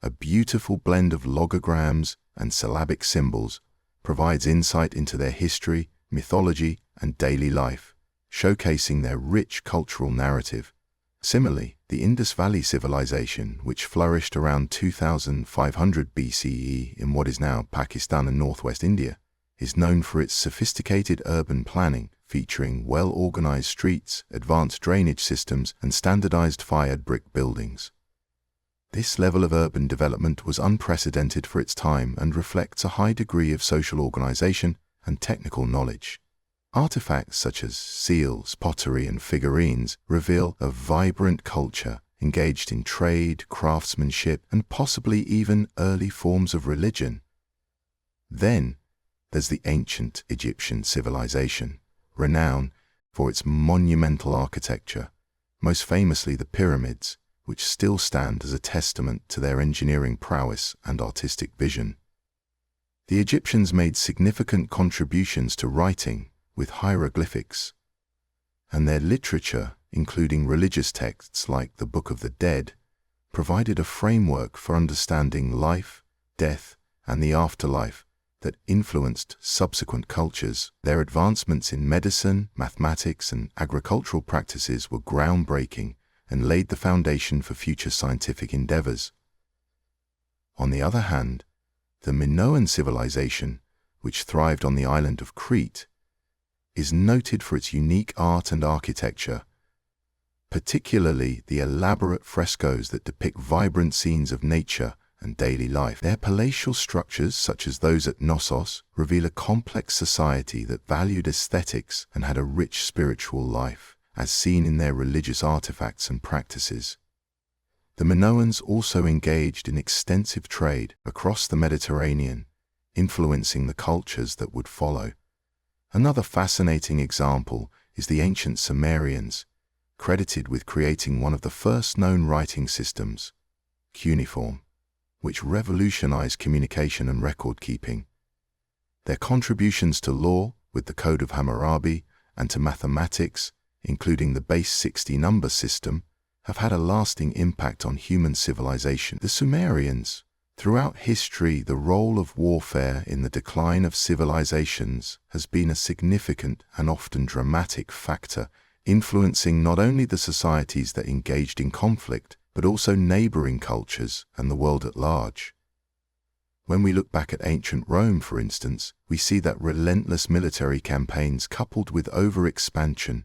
a beautiful blend of logograms and syllabic symbols, provides insight into their history, mythology, and daily life, showcasing their rich cultural narrative. Similarly, the Indus Valley civilization, which flourished around 2500 BCE in what is now Pakistan and northwest India, is known for its sophisticated urban planning, featuring well-organized streets, advanced drainage systems, and standardized fired brick buildings. This level of urban development was unprecedented for its time and reflects a high degree of social organization and technical knowledge. Artifacts such as seals, pottery, and figurines reveal a vibrant culture engaged in trade, craftsmanship, and possibly even early forms of religion. Then, there's the ancient Egyptian civilization, renowned for its monumental architecture, most famously the pyramids, which still stand as a testament to their engineering prowess and artistic vision. The Egyptians made significant contributions to writing with hieroglyphics, and their literature, including religious texts like the Book of the Dead, provided a framework for understanding life, death, and the afterlife that influenced subsequent cultures. Their advancements in medicine, mathematics, and agricultural practices were groundbreaking and laid the foundation for future scientific endeavors. On the other hand, the Minoan civilization, which thrived on the island of Crete, is noted for its unique art and architecture, particularly the elaborate frescoes that depict vibrant scenes of nature and daily life. Their palatial structures, such as those at Knossos, reveal a complex society that valued aesthetics and had a rich spiritual life, as seen in their religious artifacts and practices. The Minoans also engaged in extensive trade across the Mediterranean, influencing the cultures that would follow. Another fascinating example is the ancient Sumerians, credited with creating one of the first known writing systems, cuneiform, which revolutionized communication and record-keeping. Their contributions to law, with the Code of Hammurabi, and to mathematics, including the base 60 number system, have had a lasting impact on human civilization. The Sumerians. Throughout history, the role of warfare in the decline of civilizations has been a significant and often dramatic factor influencing not only the societies that engaged in conflict, but also neighboring cultures and the world at large. When we look back at ancient Rome, for instance, we see that relentless military campaigns coupled with overexpansion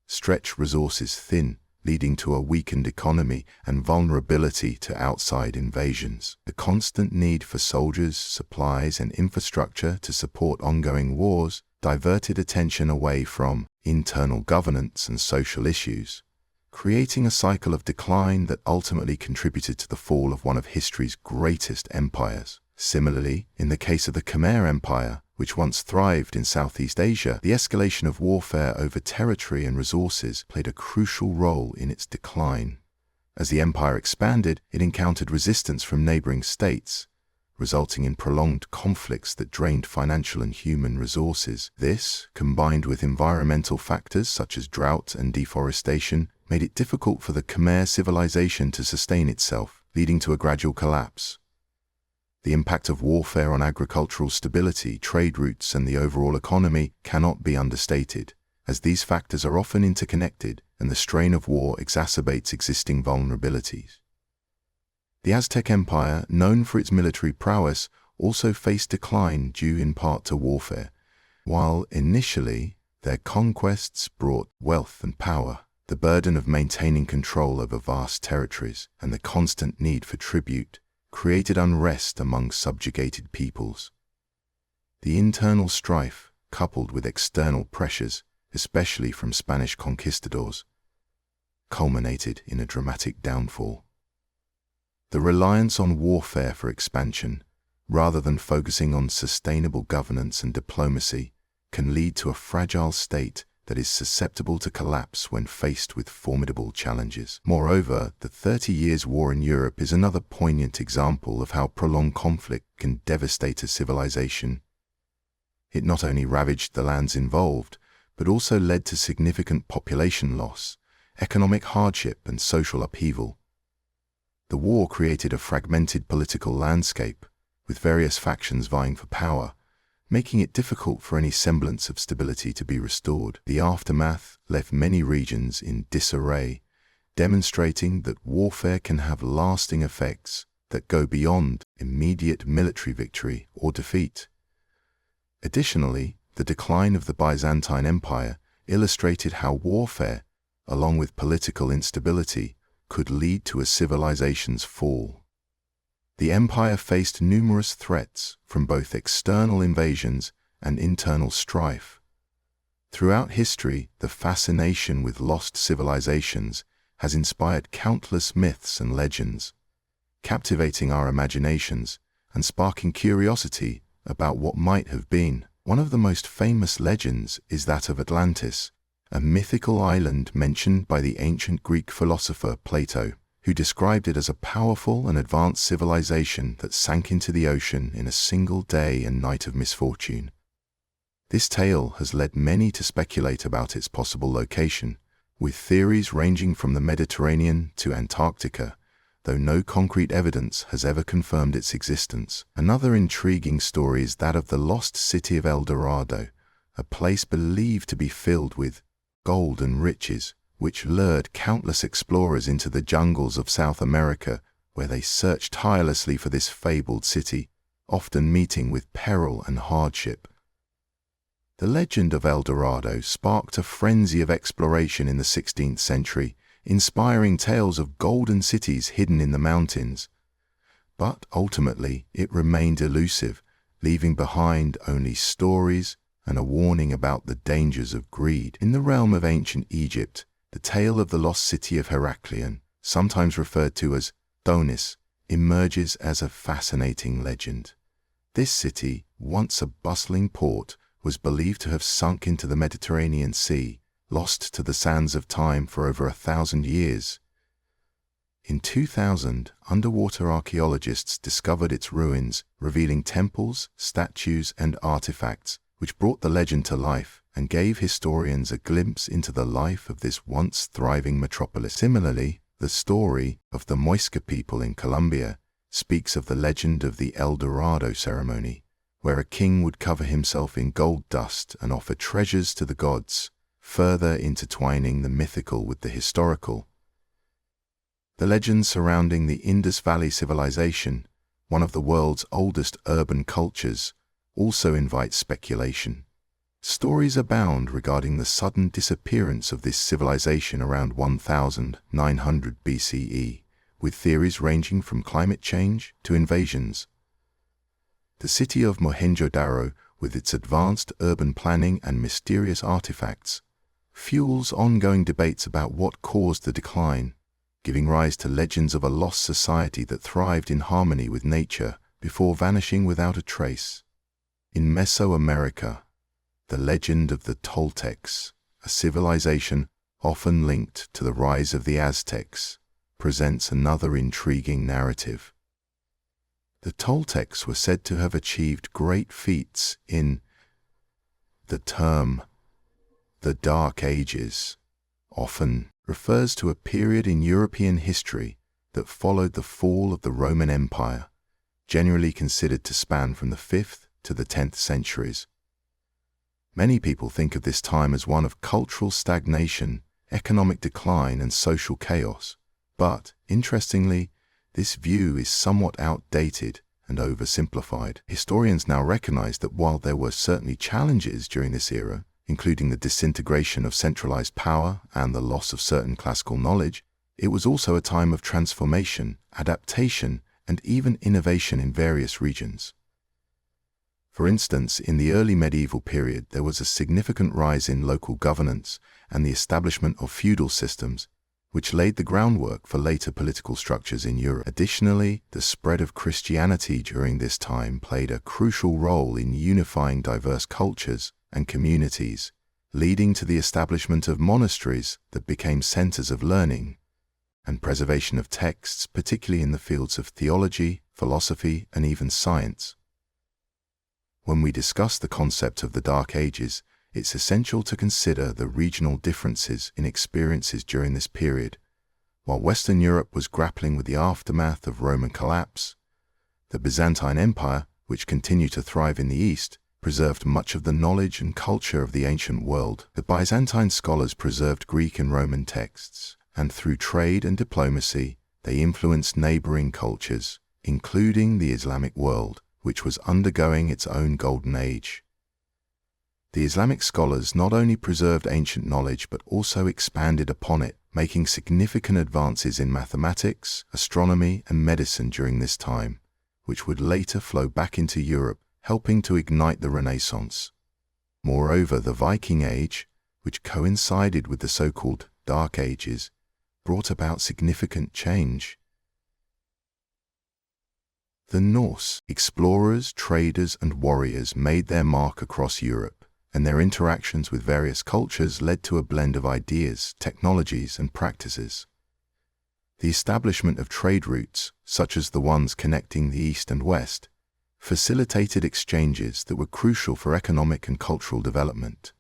stretch resources thin, leading to a weakened economy and vulnerability to outside invasions. The constant need for soldiers, supplies, and infrastructure to support ongoing wars diverted attention away from internal governance and social issues, creating a cycle of decline that ultimately contributed to the fall of one of history's greatest empires. Similarly, in the case of the Khmer Empire, which once thrived in Southeast Asia, the escalation of warfare over territory and resources played a crucial role in its decline. As the empire expanded, it encountered resistance from neighboring states, resulting in prolonged conflicts that drained financial and human resources. This, combined with environmental factors such as drought and deforestation, made it difficult for the Khmer civilization to sustain itself, leading to a gradual collapse. The impact of warfare on agricultural stability, trade routes, and the overall economy cannot be understated, as these factors are often interconnected and the strain of war exacerbates existing vulnerabilities. The Aztec Empire, known for its military prowess, also faced decline due in part to warfare. While initially their conquests brought wealth and power, the burden of maintaining control over vast territories and the constant need for tribute created unrest among subjugated peoples. The internal strife, coupled with external pressures, especially from Spanish conquistadors, culminated in a dramatic downfall. The reliance on warfare for expansion, rather than focusing on sustainable governance and diplomacy, can lead to a fragile state that is susceptible to collapse when faced with formidable challenges. Moreover, the 30 Years' War in Europe is another poignant example of how prolonged conflict can devastate a civilization. It not only ravaged the lands involved, but also led to significant population loss, economic hardship, and social upheaval. The war created a fragmented political landscape, with various factions vying for power, making it difficult for any semblance of stability to be restored. The aftermath left many regions in disarray, demonstrating that warfare can have lasting effects that go beyond immediate military victory or defeat. Additionally, the decline of the Byzantine Empire illustrated how warfare, along with political instability, could lead to a civilization's fall. The empire faced numerous threats from both external invasions and internal strife. Throughout history, the fascination with lost civilizations has inspired countless myths and legends, captivating our imaginations and sparking curiosity about what might have been. One of the most famous legends is that of Atlantis, a mythical island mentioned by the ancient Greek philosopher Plato, who described it as a powerful and advanced civilization that sank into the ocean in a single day and night of misfortune. This tale has led many to speculate about its possible location, with theories ranging from the Mediterranean to Antarctica, though no concrete evidence has ever confirmed its existence. Another intriguing story is that of the lost city of El Dorado, a place believed to be filled with gold and riches, which lured countless explorers into the jungles of South America, where they searched tirelessly for this fabled city, often meeting with peril and hardship. The legend of El Dorado sparked a frenzy of exploration in the 16th century, inspiring tales of golden cities hidden in the mountains. But ultimately, it remained elusive, leaving behind only stories and a warning about the dangers of greed. In the realm of ancient Egypt, the tale of the lost city of Heracleion, sometimes referred to as Donis, emerges as a fascinating legend. This city, once a bustling port, was believed to have sunk into the Mediterranean Sea, lost to the sands of time for over 1,000 years. In 2000, underwater archaeologists discovered its ruins, revealing temples, statues, and artifacts, which brought the legend to life and gave historians a glimpse into the life of this once thriving metropolis. Similarly, the story of the Muisca people in Colombia speaks of the legend of the El Dorado ceremony, where a king would cover himself in gold dust and offer treasures to the gods, further intertwining the mythical with the historical. The legends surrounding the Indus Valley Civilization, one of the world's oldest urban cultures, also invite speculation. Stories abound regarding the sudden disappearance of this civilization around 1900 BCE, with theories ranging from climate change to invasions. The city of Mohenjo-daro, with its advanced urban planning and mysterious artifacts, fuels ongoing debates about what caused the decline, giving rise to legends of a lost society that thrived in harmony with nature before vanishing without a trace. In Mesoamerica, the legend of the Toltecs, a civilization often linked to the rise of the Aztecs, presents another intriguing narrative. The Toltecs were said to have achieved great feats in the term the Dark Ages, often refers to a period in European history that followed the fall of the Roman Empire, generally considered to span from the 5th to the 10th centuries. Many people think of this time as one of cultural stagnation, economic decline, and social chaos, but, interestingly, this view is somewhat outdated and oversimplified. Historians now recognize that while there were certainly challenges during this era, including the disintegration of centralized power and the loss of certain classical knowledge, it was also a time of transformation, adaptation, and even innovation in various regions. For instance, in the early medieval period, there was a significant rise in local governance and the establishment of feudal systems, which laid the groundwork for later political structures in Europe. Additionally, the spread of Christianity during this time played a crucial role in unifying diverse cultures and communities, leading to the establishment of monasteries that became centers of learning and preservation of texts, particularly in the fields of theology, philosophy, and even science. When we discuss the concept of the Dark Ages, it's essential to consider the regional differences in experiences during this period. While Western Europe was grappling with the aftermath of Roman collapse, the Byzantine Empire, which continued to thrive in the East, preserved much of the knowledge and culture of the ancient world. The Byzantine scholars preserved Greek and Roman texts, and through trade and diplomacy, they influenced neighboring cultures, including the Islamic world, which was undergoing its own golden age. The Islamic scholars not only preserved ancient knowledge but also expanded upon it, making significant advances in mathematics, astronomy, and medicine during this time, which would later flow back into Europe, helping to ignite the Renaissance. Moreover, the Viking Age, which coincided with the so-called Dark Ages, brought about significant change. The Norse explorers, traders, and warriors made their mark across Europe, and their interactions with various cultures led to a blend of ideas, technologies, and practices. The establishment of trade routes, such as the ones connecting the East and West, facilitated exchanges that were crucial for economic and cultural development.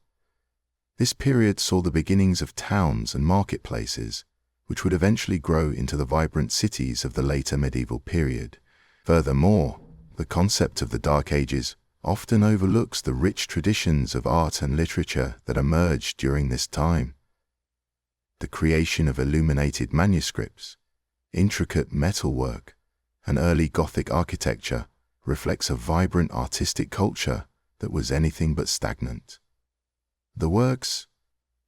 This period saw the beginnings of towns and marketplaces, which would eventually grow into the vibrant cities of the later medieval period. Furthermore, the concept of the Dark Ages often overlooks the rich traditions of art and literature that emerged during this time. The creation of illuminated manuscripts, intricate metalwork, and early Gothic architecture reflects a vibrant artistic culture that was anything but stagnant. The works,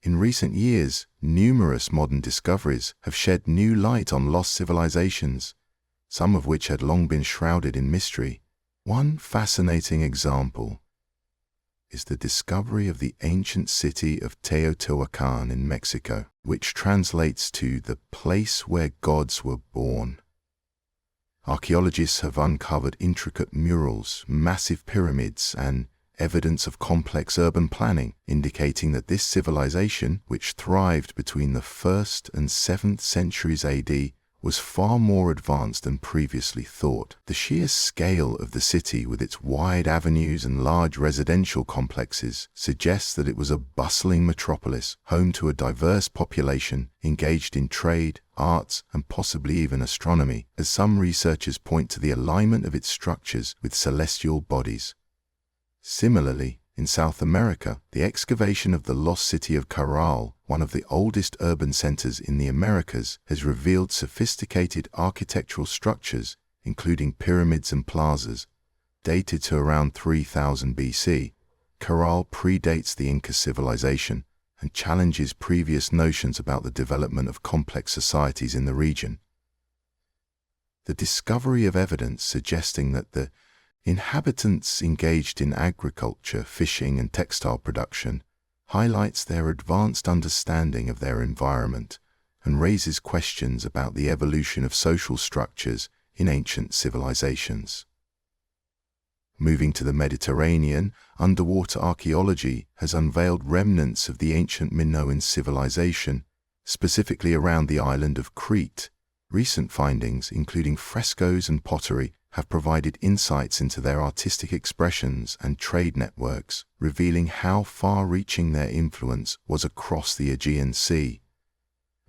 in recent years, numerous modern discoveries have shed new light on lost civilizations, some of which had long been shrouded in mystery. One fascinating example is the discovery of the ancient city of Teotihuacan in Mexico, which translates to the place where gods were born. Archaeologists have uncovered intricate murals, massive pyramids, and evidence of complex urban planning, indicating that this civilization, which thrived between the 1st and 7th centuries AD, was far more advanced than previously thought. The sheer scale of the city, with its wide avenues and large residential complexes, suggests that it was a bustling metropolis, home to a diverse population engaged in trade, arts, and possibly even astronomy, as some researchers point to the alignment of its structures with celestial bodies. Similarly, In South America, the excavation of the lost city of Caral, one of the oldest urban centers in the Americas, has revealed sophisticated architectural structures, including pyramids and plazas, dated to around 3000 BC. Caral predates the Inca civilization and challenges previous notions about the development of complex societies in the region. The discovery of evidence suggesting that the inhabitants engaged in agriculture, fishing, and textile production highlights their advanced understanding of their environment and raises questions about the evolution of social structures in ancient civilizations. Moving to the Mediterranean, underwater archaeology has unveiled remnants of the ancient Minoan civilization, specifically around the island of Crete. Recent findings, including frescoes and pottery, have provided insights into their artistic expressions and trade networks, revealing how far-reaching their influence was across the Aegean Sea.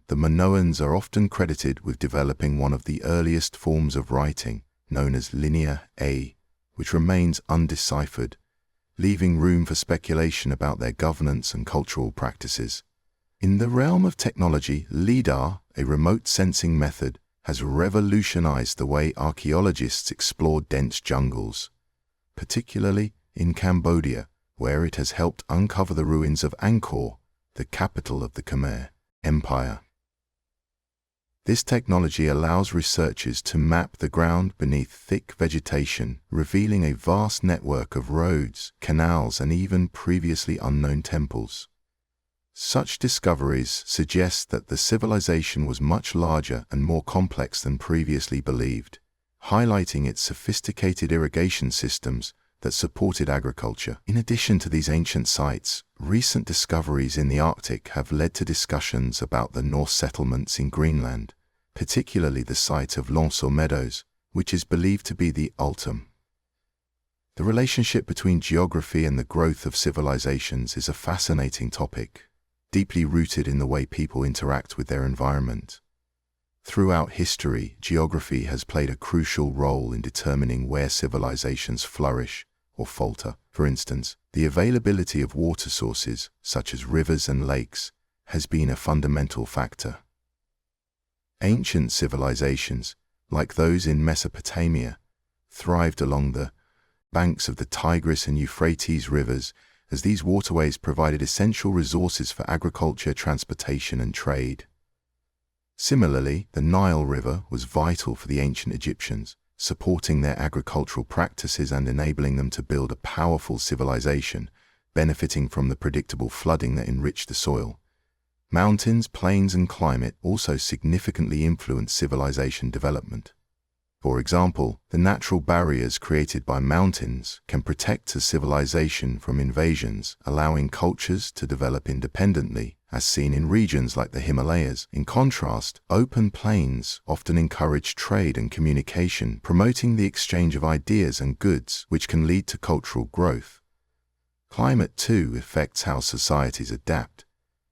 The Minoans are often credited with developing one of the earliest forms of writing, known as Linear A, which remains undeciphered, leaving room for speculation about their governance and cultural practices. In the realm of technology, LIDAR, a remote sensing method, has revolutionized the way archaeologists explore dense jungles, particularly in Cambodia, where it has helped uncover the ruins of Angkor, the capital of the Khmer Empire. This technology allows researchers to map the ground beneath thick vegetation, revealing a vast network of roads, canals, and even previously unknown temples. Such discoveries suggest that the civilization was much larger and more complex than previously believed, highlighting its sophisticated irrigation systems that supported agriculture. In addition to these ancient sites, recent discoveries in the Arctic have led to discussions about the Norse settlements in Greenland, particularly the site of Lonsor Meadows, which is believed to be the Ultim. The relationship between geography and the growth of civilizations is a fascinating topic, deeply rooted in the way people interact with their environment. Throughout history, geography has played a crucial role in determining where civilizations flourish or falter. For instance, the availability of water sources, such as rivers and lakes, has been a fundamental factor. Ancient civilizations, like those in Mesopotamia, thrived along the banks of the Tigris and Euphrates rivers, as these waterways provided essential resources for agriculture, transportation, and trade. Similarly, the Nile River was vital for the ancient Egyptians, supporting their agricultural practices and enabling them to build a powerful civilization, benefiting from the predictable flooding that enriched the soil. Mountains, plains, and climate also significantly influence civilization development. For example, the natural barriers created by mountains can protect a civilization from invasions, allowing cultures to develop independently, as seen in regions like the Himalayas. In contrast, open plains often encourage trade and communication, promoting the exchange of ideas and goods, which can lead to cultural growth. Climate, too, affects how societies adapt.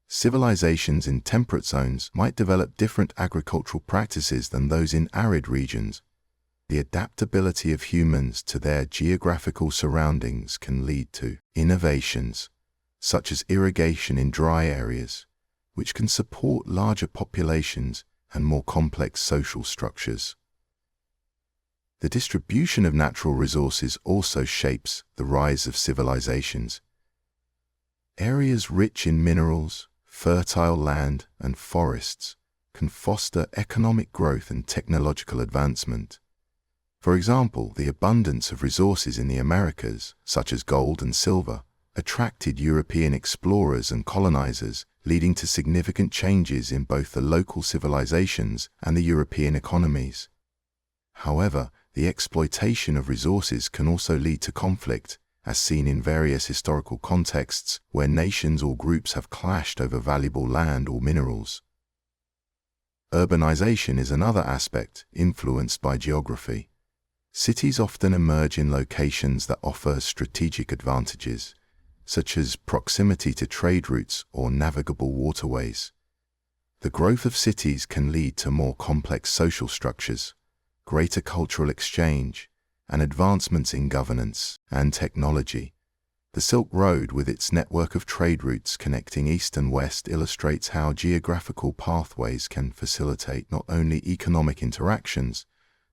Civilizations in temperate zones might develop different agricultural practices than those in arid regions. The adaptability of humans to their geographical surroundings can lead to innovations, such as irrigation in dry areas, which can support larger populations and more complex social structures. The distribution of natural resources also shapes the rise of civilizations. Areas rich in minerals, fertile land, and forests can foster economic growth and technological advancement. For example, the abundance of resources in the Americas, such as gold and silver, attracted European explorers and colonizers, leading to significant changes in both the local civilizations and the European economies. However, the exploitation of resources can also lead to conflict, as seen in various historical contexts where nations or groups have clashed over valuable land or minerals. Urbanization is another aspect influenced by geography. Cities often emerge in locations that offer strategic advantages, such as proximity to trade routes or navigable waterways. The growth of cities can lead to more complex social structures, greater cultural exchange, and advancements in governance and technology, The Silk Road, with its network of trade routes connecting east and west, illustrates how geographical pathways can facilitate not only economic interactions,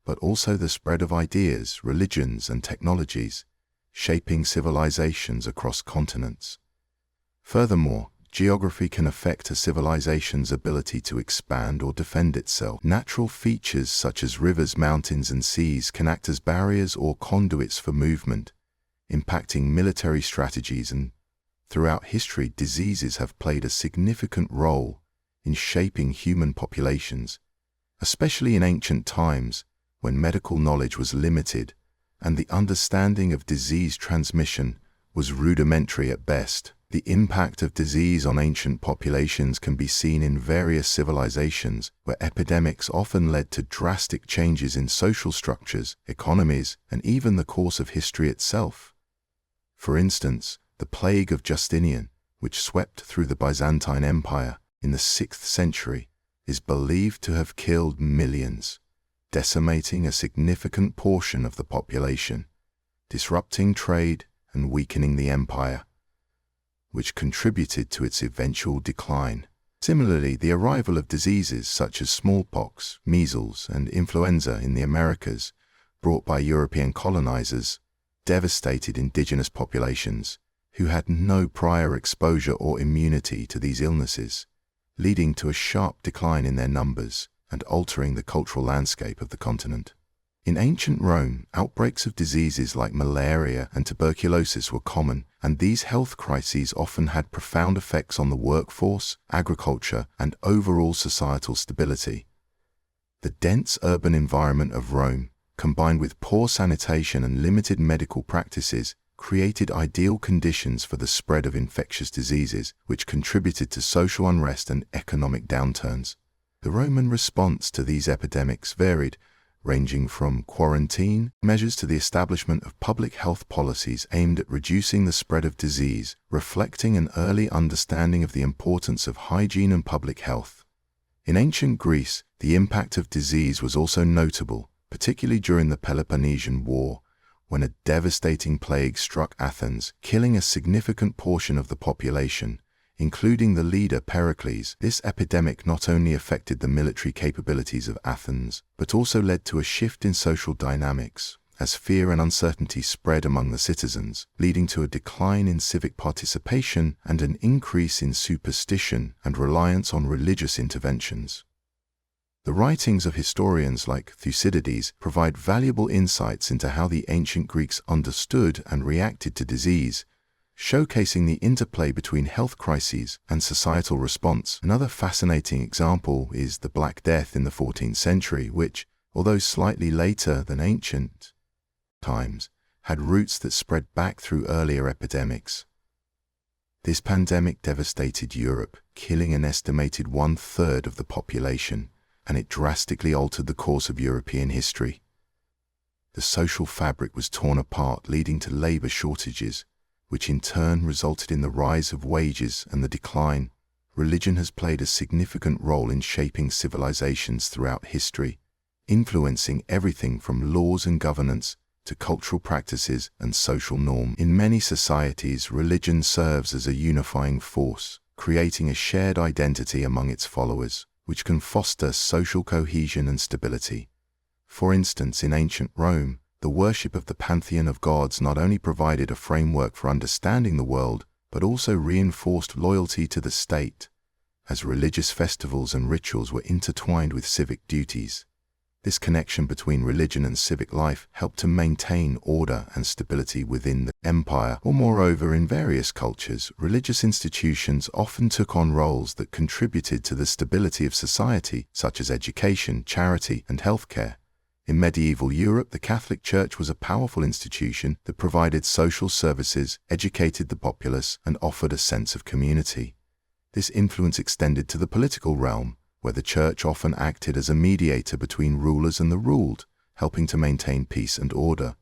but also the spread of ideas, religions, and technologies, shaping civilizations across continents. Furthermore, geography can affect a civilization's ability to expand or defend itself. Natural features such as rivers, mountains, and seas can act as barriers or conduits for movement, impacting military strategies, and throughout history, diseases have played a significant role in shaping human populations, especially in ancient times when medical knowledge was limited and the understanding of disease transmission was rudimentary at best. The impact of disease on ancient populations can be seen in various civilizations, where epidemics often led to drastic changes in social structures, economies, and even the course of history itself. For instance, the plague of Justinian, which swept through the Byzantine Empire in the 6th century, is believed to have killed millions, decimating a significant portion of the population, disrupting trade and weakening the empire, which contributed to its eventual decline. Similarly, the arrival of diseases such as smallpox, measles, and influenza in the Americas, brought by European colonizers, devastated indigenous populations who had no prior exposure or immunity to these illnesses, leading to a sharp decline in their numbers and altering the cultural landscape of the continent. In ancient Rome, outbreaks of diseases like malaria and tuberculosis were common, and these health crises often had profound effects on the workforce, agriculture, and overall societal stability. The dense urban environment of Rome, combined with poor sanitation and limited medical practices, created ideal conditions for the spread of infectious diseases, which contributed to social unrest and economic downturns. The Roman response to these epidemics varied, ranging from quarantine measures to the establishment of public health policies aimed at reducing the spread of disease, reflecting an early understanding of the importance of hygiene and public health. In ancient Greece, the impact of disease was also notable, particularly during the Peloponnesian War, when a devastating plague struck Athens, killing a significant portion of the population, including the leader Pericles. This epidemic not only affected the military capabilities of Athens, but also led to a shift in social dynamics, as fear and uncertainty spread among the citizens, leading to a decline in civic participation and an increase in superstition and reliance on religious interventions. The writings of historians like Thucydides provide valuable insights into how the ancient Greeks understood and reacted to disease, showcasing the interplay between health crises and societal response. Another fascinating example is the Black Death in the 14th century, which, although slightly later than ancient times, had roots that spread back through earlier epidemics. This pandemic devastated Europe, killing an estimated 1/3 of the population, and it drastically altered the course of European history. The social fabric was torn apart, leading to labor shortages, which in turn resulted in the rise of wages and the decline. Religion has played a significant role in shaping civilizations throughout history, influencing everything from laws and governance to cultural practices and social norms. In many societies, religion serves as a unifying force, creating a shared identity among its followers, which can foster social cohesion and stability. For instance, in ancient Rome, the worship of the pantheon of gods not only provided a framework for understanding the world, but also reinforced loyalty to the state, as religious festivals and rituals were intertwined with civic duties. This connection between religion and civic life helped to maintain order and stability within the empire. Moreover, in various cultures, religious institutions often took on roles that contributed to the stability of society, such as education, charity, and healthcare. In medieval Europe, the Catholic Church was a powerful institution that provided social services, educated the populace, and offered a sense of community. This influence extended to the political realm, where the Church often acted as a mediator between rulers and the ruled, helping to maintain peace and order.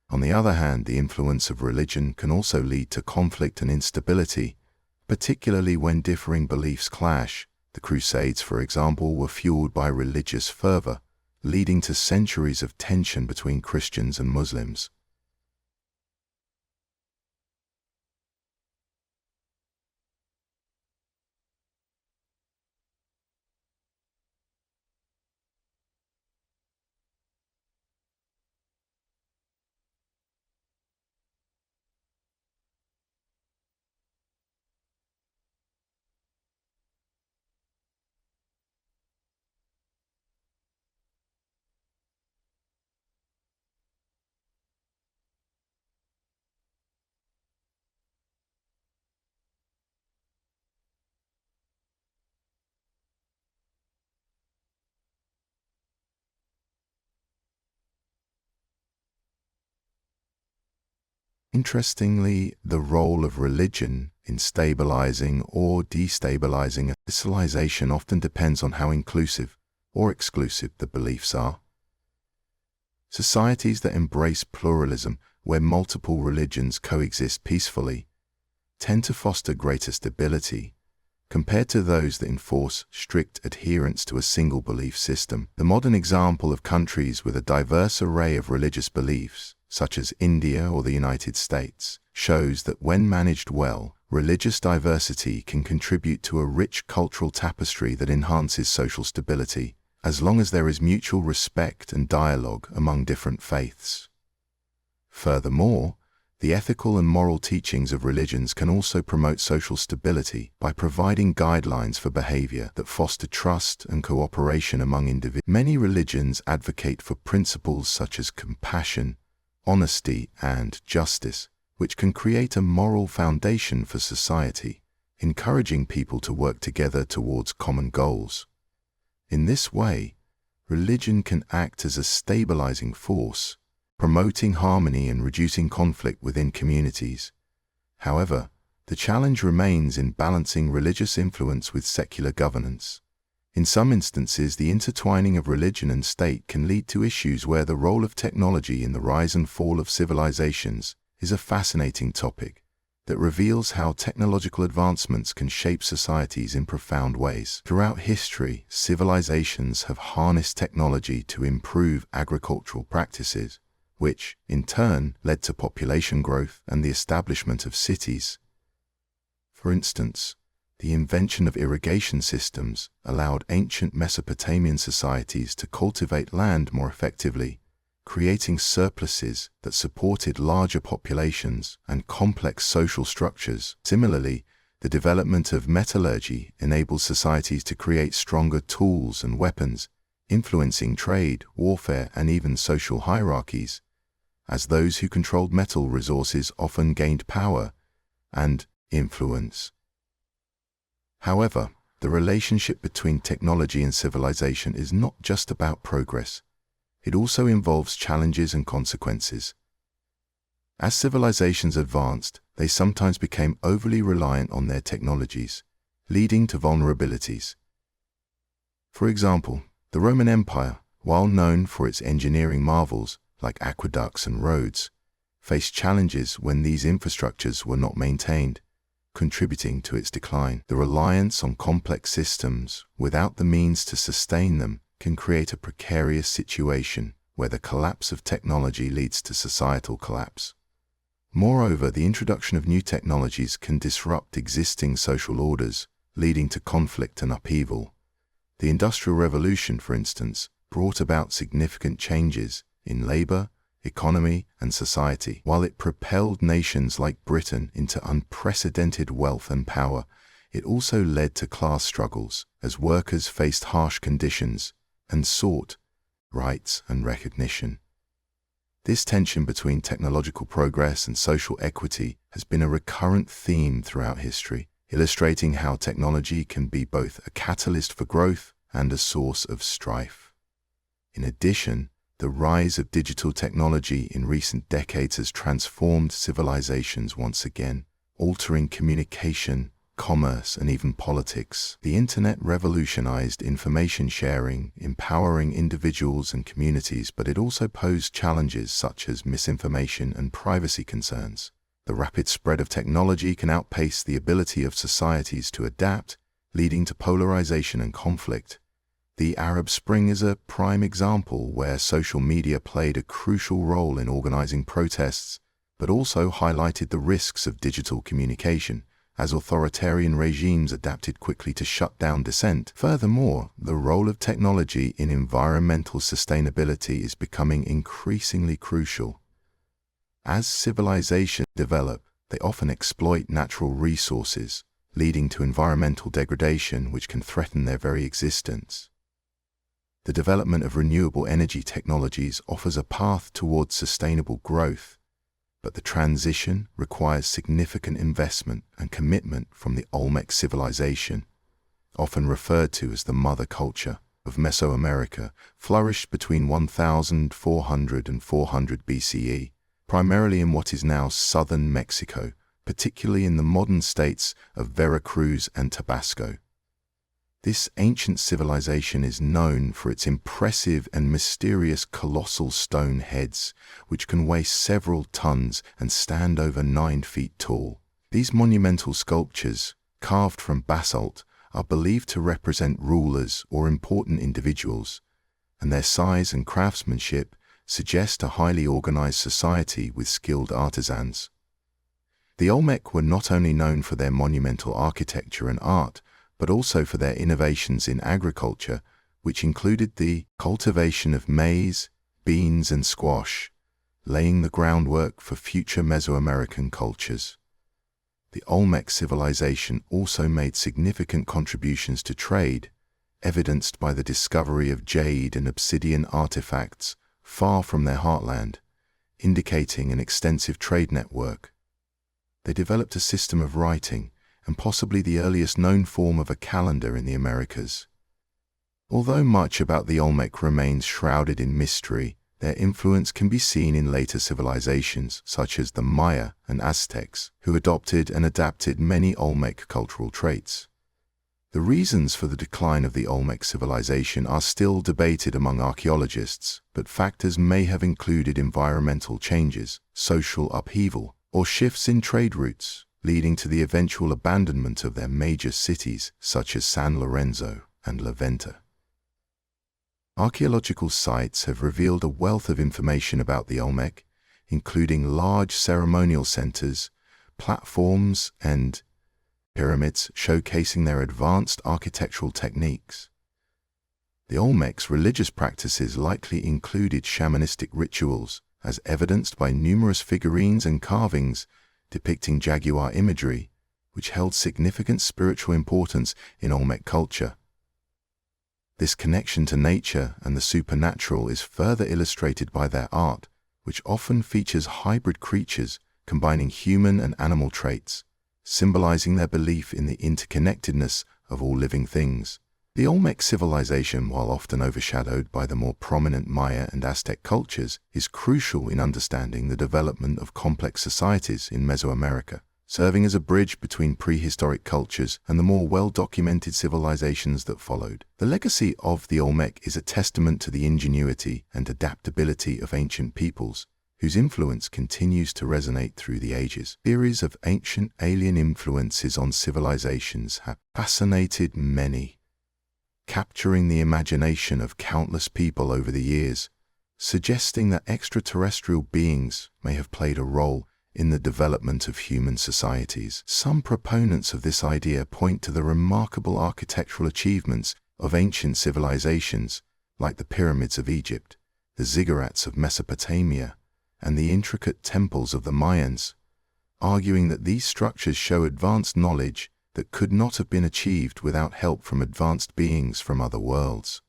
On the other hand, the influence of religion can also lead to conflict and instability, particularly when differing beliefs clash. The Crusades, for example, were fueled by religious fervor, leading to centuries of tension between Christians and Muslims. Interestingly, the role of religion in stabilizing or destabilizing a civilization often depends on how inclusive or exclusive the beliefs are. Societies that embrace pluralism, where multiple religions coexist peacefully, tend to foster greater stability compared to those that enforce strict adherence to a single belief system. The modern example of countries with a diverse array of religious beliefs, such as India or the United States, shows that when managed well, religious diversity can contribute to a rich cultural tapestry that enhances social stability, as long as there is mutual respect and dialogue among different faiths. Furthermore, the ethical and moral teachings of religions can also promote social stability by providing guidelines for behavior that foster trust and cooperation among individuals. Many religions advocate for principles such as compassion, honesty, and justice, which can create a moral foundation for society, encouraging people to work together towards common goals. In this way, religion can act as a stabilizing force, promoting harmony and reducing conflict within communities. However, the challenge remains in balancing religious influence with secular governance. In some instances, the intertwining of religion and state can lead to issues where the role of technology in the rise and fall of civilizations is a fascinating topic that reveals how technological advancements can shape societies in profound ways. Throughout history, civilizations have harnessed technology to improve agricultural practices, which, in turn, led to population growth and the establishment of cities. For instance, the invention of irrigation systems allowed ancient Mesopotamian societies to cultivate land more effectively, creating surpluses that supported larger populations and complex social structures. Similarly, the development of metallurgy enabled societies to create stronger tools and weapons, influencing trade, warfare, and even social hierarchies, as those who controlled metal resources often gained power and influence. However, the relationship between technology and civilization is not just about progress. It also involves challenges and consequences. As civilizations advanced, they sometimes became overly reliant on their technologies, leading to vulnerabilities. For example, the Roman Empire, while known for its engineering marvels, like aqueducts and roads, faced challenges when these infrastructures were not maintained, contributing to its decline. The reliance on complex systems without the means to sustain them can create a precarious situation where the collapse of technology leads to societal collapse. Moreover, the introduction of new technologies can disrupt existing social orders, leading to conflict and upheaval. The Industrial Revolution, for instance, brought about significant changes in labor, economy, and society. While it propelled nations like Britain into unprecedented wealth and power, it also led to class struggles as workers faced harsh conditions and sought rights and recognition. This tension between technological progress and social equity has been a recurrent theme throughout history, illustrating how technology can be both a catalyst for growth and a source of strife. In addition, the rise of digital technology in recent decades has transformed civilizations once again, altering communication, commerce, and even politics. The internet revolutionized information sharing, empowering individuals and communities, but it also posed challenges such as misinformation and privacy concerns. The rapid spread of technology can outpace the ability of societies to adapt, leading to polarization and conflict. The Arab Spring is a prime example where social media played a crucial role in organizing protests, but also highlighted the risks of digital communication, as authoritarian regimes adapted quickly to shut down dissent. Furthermore, the role of technology in environmental sustainability is becoming increasingly crucial. As civilizations develop, they often exploit natural resources, leading to environmental degradation which can threaten their very existence. The development of renewable energy technologies offers a path towards sustainable growth, but the transition requires significant investment and commitment from the Olmec civilization, often referred to as the mother culture of Mesoamerica, flourished between 1400 and 400 BCE, primarily in what is now southern Mexico, particularly in the modern states of Veracruz and Tabasco. This ancient civilization is known for its impressive and mysterious colossal stone heads, which can weigh several tons and stand over 9 feet tall. These monumental sculptures, carved from basalt, are believed to represent rulers or important individuals, and their size and craftsmanship suggest a highly organized society with skilled artisans. The Olmec were not only known for their monumental architecture and art, but also for their innovations in agriculture, which included the cultivation of maize, beans, and squash, laying the groundwork for future Mesoamerican cultures. The Olmec civilization also made significant contributions to trade, evidenced by the discovery of jade and obsidian artifacts far from their heartland, indicating an extensive trade network. They developed a system of writing, and possibly the earliest known form of a calendar in the Americas. Although much about the Olmec remains shrouded in mystery, their influence can be seen in later civilizations such as the Maya and Aztecs, who adopted and adapted many Olmec cultural traits. The reasons for the decline of the Olmec civilization are still debated among archaeologists, but factors may have included environmental changes, social upheaval, or shifts in trade routes, leading to the eventual abandonment of their major cities such as San Lorenzo and La Venta. Archaeological sites have revealed a wealth of information about the Olmec, including large ceremonial centers, platforms, and pyramids showcasing their advanced architectural techniques. The Olmec's religious practices likely included shamanistic rituals, as evidenced by numerous figurines and carvings depicting jaguar imagery, which held significant spiritual importance in Olmec culture. This connection to nature and the supernatural is further illustrated by their art, which often features hybrid creatures combining human and animal traits, symbolizing their belief in the interconnectedness of all living things. The Olmec civilization, while often overshadowed by the more prominent Maya and Aztec cultures, is crucial in understanding the development of complex societies in Mesoamerica, serving as a bridge between prehistoric cultures and the more well-documented civilizations that followed. The legacy of the Olmec is a testament to the ingenuity and adaptability of ancient peoples, whose influence continues to resonate through the ages. Theories of ancient alien influences on civilizations have fascinated many, capturing the imagination of countless people over the years, suggesting that extraterrestrial beings may have played a role in the development of human societies. Some proponents of this idea point to the remarkable architectural achievements of ancient civilizations, like the pyramids of Egypt, the ziggurats of Mesopotamia, and the intricate temples of the Mayans, arguing that these structures show advanced knowledge that could not have been achieved without help from advanced beings from other worlds.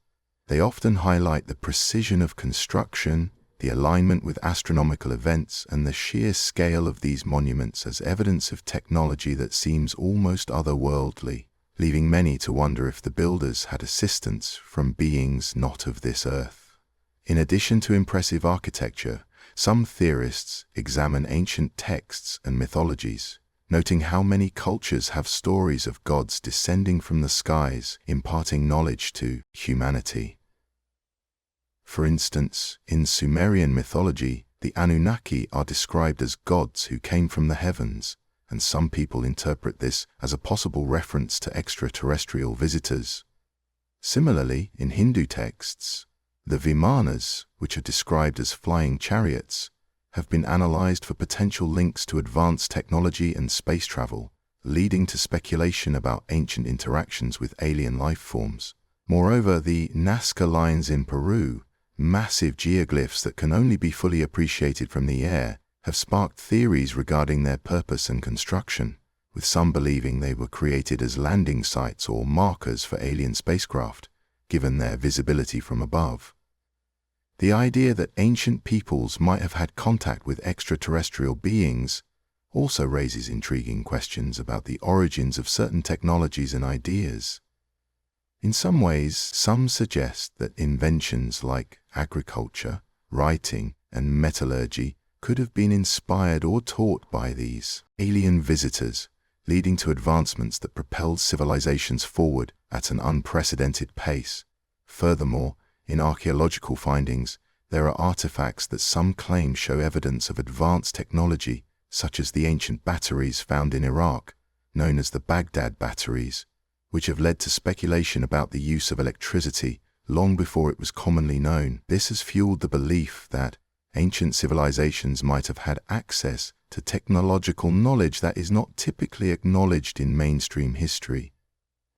They often highlight the precision of construction, the alignment with astronomical events, and the sheer scale of these monuments as evidence of technology that seems almost otherworldly, leaving many to wonder if the builders had assistance from beings not of this earth. In addition to impressive architecture, some theorists examine ancient texts and mythologies, noting how many cultures have stories of gods descending from the skies, imparting knowledge to humanity. For instance, in Sumerian mythology, the Anunnaki are described as gods who came from the heavens, and some people interpret this as a possible reference to extraterrestrial visitors. Similarly, in Hindu texts, the Vimanas, which are described as flying chariots, have been analyzed for potential links to advanced technology and space travel, leading to speculation about ancient interactions with alien life forms. Moreover, the Nazca lines in Peru, massive geoglyphs that can only be fully appreciated from the air, have sparked theories regarding their purpose and construction, with some believing they were created as landing sites or markers for alien spacecraft, given their visibility from above. The idea that ancient peoples might have had contact with extraterrestrial beings also raises intriguing questions about the origins of certain technologies and ideas. In some ways, some suggest that inventions like agriculture, writing, and metallurgy could have been inspired or taught by these alien visitors, leading to advancements that propelled civilizations forward at an unprecedented pace. Furthermore, in archaeological findings, there are artifacts that some claim show evidence of advanced technology, such as the ancient batteries found in Iraq, known as the Baghdad batteries, which have led to speculation about the use of electricity long before it was commonly known. This has fueled the belief that ancient civilizations might have had access to technological knowledge that is not typically acknowledged in mainstream history.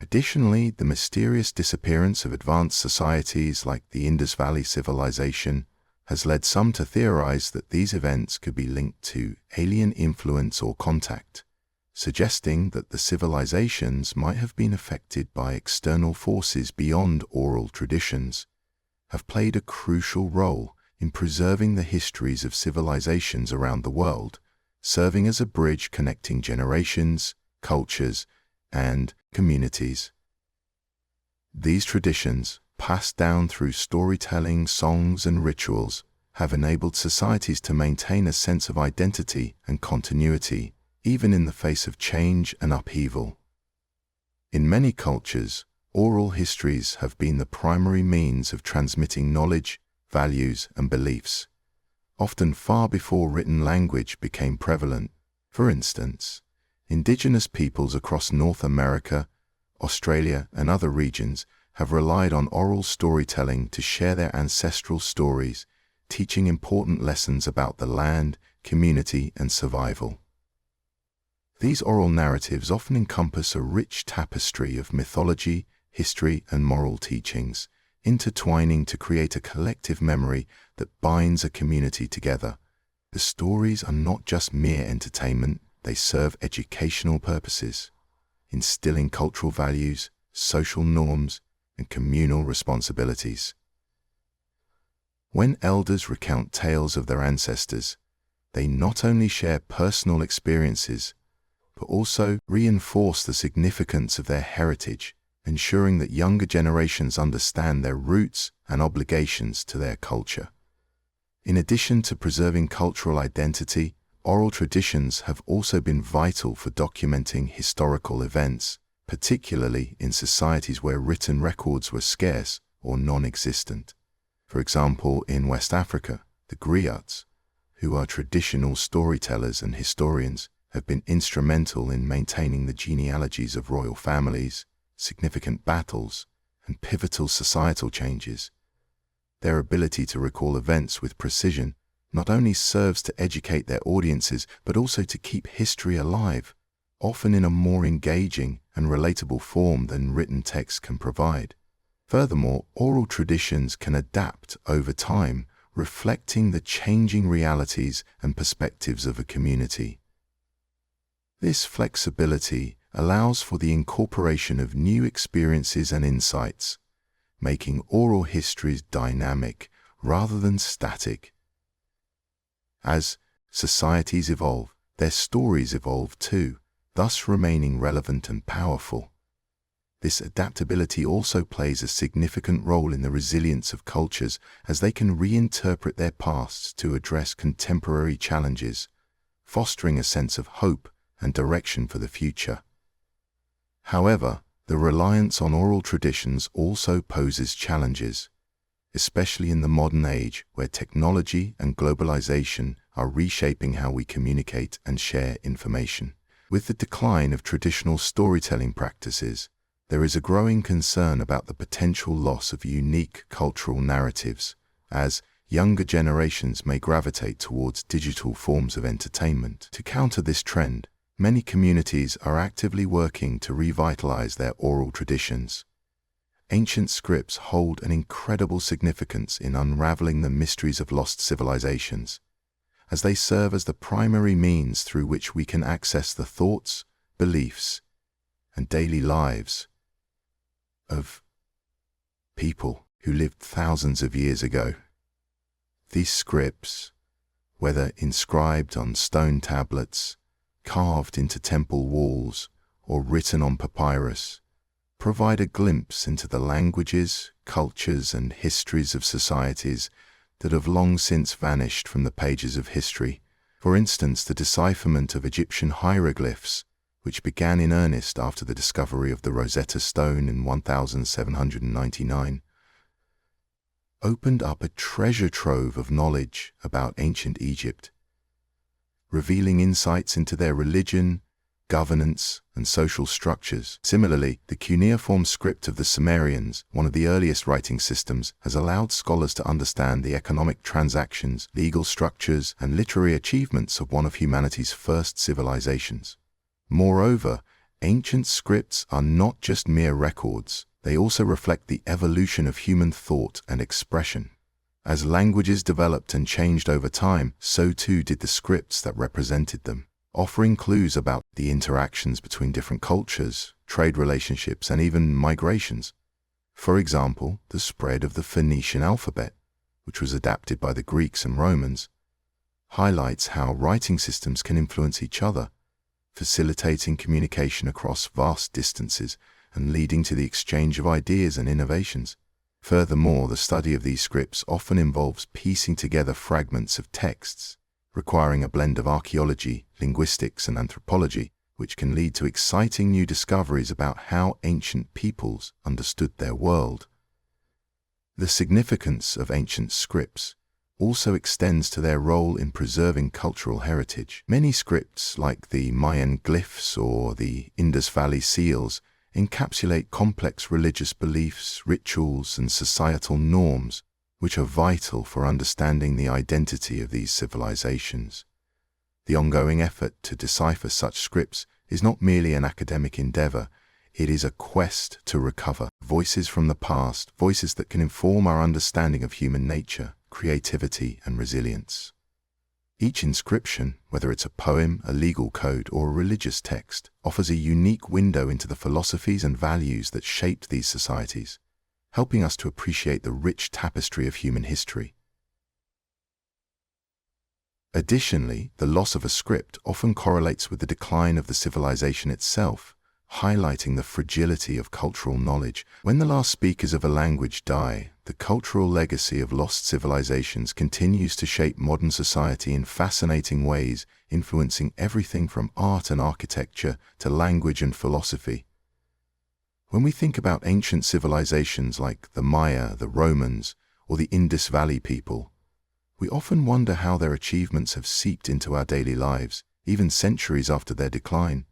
Additionally, the mysterious disappearance of advanced societies like the Indus Valley Civilization has led some to theorize that these events could be linked to alien influence or contact, suggesting that the civilizations might have been affected by external forces beyond oral traditions, have played a crucial role in preserving the histories of civilizations around the world, serving as a bridge connecting generations, cultures, and communities. These traditions, passed down through storytelling, songs, and rituals, have enabled societies to maintain a sense of identity and continuity, even in the face of change and upheaval. In many cultures, oral histories have been the primary means of transmitting knowledge, values, and beliefs, often far before written language became prevalent. For instance, indigenous peoples across North America, Australia, and other regions have relied on oral storytelling to share their ancestral stories, teaching important lessons about the land, community, and survival. These oral narratives often encompass a rich tapestry of mythology, history, and moral teachings, intertwining to create a collective memory that binds a community together. The stories are not just mere entertainment, they serve educational purposes, instilling cultural values, social norms, and communal responsibilities. When elders recount tales of their ancestors, they not only share personal experiences, but also reinforce the significance of their heritage, ensuring that younger generations understand their roots and obligations to their culture. In addition to preserving cultural identity, oral traditions have also been vital for documenting historical events, particularly in societies where written records were scarce or non-existent. For example, in West Africa, the griots, who are traditional storytellers and historians, have been instrumental in maintaining the genealogies of royal families, significant battles, and pivotal societal changes. Their ability to recall events with precision not only serves to educate their audiences, but also to keep history alive, often in a more engaging and relatable form than written text can provide. Furthermore, oral traditions can adapt over time, reflecting the changing realities and perspectives of a community. This flexibility allows for the incorporation of new experiences and insights, making oral histories dynamic rather than static. As societies evolve, their stories evolve too, thus remaining relevant and powerful. This adaptability also plays a significant role in the resilience of cultures, as they can reinterpret their pasts to address contemporary challenges, fostering a sense of hope and direction for the future. However, the reliance on oral traditions also poses challenges, especially in the modern age where technology and globalization are reshaping how we communicate and share information. With the decline of traditional storytelling practices, there is a growing concern about the potential loss of unique cultural narratives, as younger generations may gravitate towards digital forms of entertainment. To counter this trend, many communities are actively working to revitalize their oral traditions. Ancient scripts hold an incredible significance in unraveling the mysteries of lost civilizations, as they serve as the primary means through which we can access the thoughts, beliefs, and daily lives of people who lived thousands of years ago. These scripts, whether inscribed on stone tablets, carved into temple walls, or written on papyrus, provide a glimpse into the languages, cultures, and histories of societies that have long since vanished from the pages of history. For instance, the decipherment of Egyptian hieroglyphs, which began in earnest after the discovery of the Rosetta Stone in 1799, opened up a treasure trove of knowledge about ancient Egypt, revealing insights into their religion, governance, and social structures. Similarly, the cuneiform script of the Sumerians, one of the earliest writing systems, has allowed scholars to understand the economic transactions, legal structures, and literary achievements of one of humanity's first civilizations. Moreover, ancient scripts are not just mere records, they also reflect the evolution of human thought and expression. As languages developed and changed over time, so too did the scripts that represented them, offering clues about the interactions between different cultures, trade relationships, and even migrations. For example, the spread of the Phoenician alphabet, which was adapted by the Greeks and Romans, highlights how writing systems can influence each other, facilitating communication across vast distances and leading to the exchange of ideas and innovations. Furthermore, the study of these scripts often involves piecing together fragments of texts, requiring a blend of archaeology, linguistics, and anthropology, which can lead to exciting new discoveries about how ancient peoples understood their world. The significance of ancient scripts also extends to their role in preserving cultural heritage. Many scripts, like the Mayan glyphs or the Indus Valley seals, encapsulate complex religious beliefs, rituals, and societal norms, which are vital for understanding the identity of these civilizations. The ongoing effort to decipher such scripts is not merely an academic endeavor, it is a quest to recover voices from the past, voices that can inform our understanding of human nature, creativity, and resilience. Each inscription, whether it's a poem, a legal code, or a religious text, offers a unique window into the philosophies and values that shaped these societies, helping us to appreciate the rich tapestry of human history. Additionally, the loss of a script often correlates with the decline of the civilization itself, highlighting the fragility of cultural knowledge. When the last speakers of a language die, the cultural legacy of lost civilizations continues to shape modern society in fascinating ways, influencing everything from art and architecture to language and philosophy. When we think about ancient civilizations like the Maya, the Romans, or the Indus Valley people, we often wonder how their achievements have seeped into our daily lives, even centuries after their decline.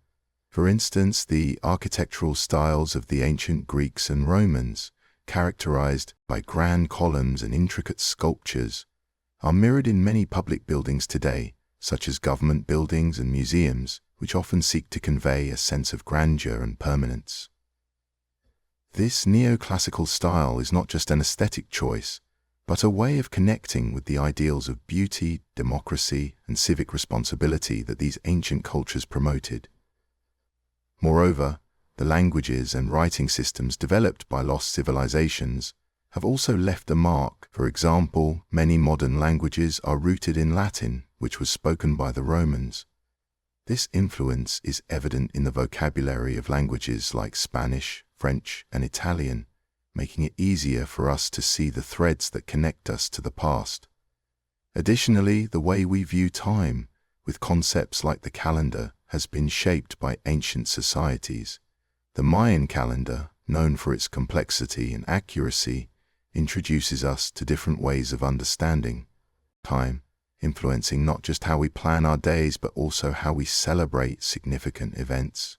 For instance, the architectural styles of the ancient Greeks and Romans, characterized by grand columns and intricate sculptures, are mirrored in many public buildings today, such as government buildings and museums, which often seek to convey a sense of grandeur and permanence. This neoclassical style is not just an aesthetic choice, but a way of connecting with the ideals of beauty, democracy, and civic responsibility that these ancient cultures promoted. Moreover, the languages and writing systems developed by lost civilizations have also left a mark. For example, many modern languages are rooted in Latin, which was spoken by the Romans. This influence is evident in the vocabulary of languages like Spanish, French, and Italian, making it easier for us to see the threads that connect us to the past. Additionally, the way we view time, with concepts like the calendar, has been shaped by ancient societies. The Mayan calendar, known for its complexity and accuracy, introduces us to different ways of understanding time, influencing not just how we plan our days but also how we celebrate significant events.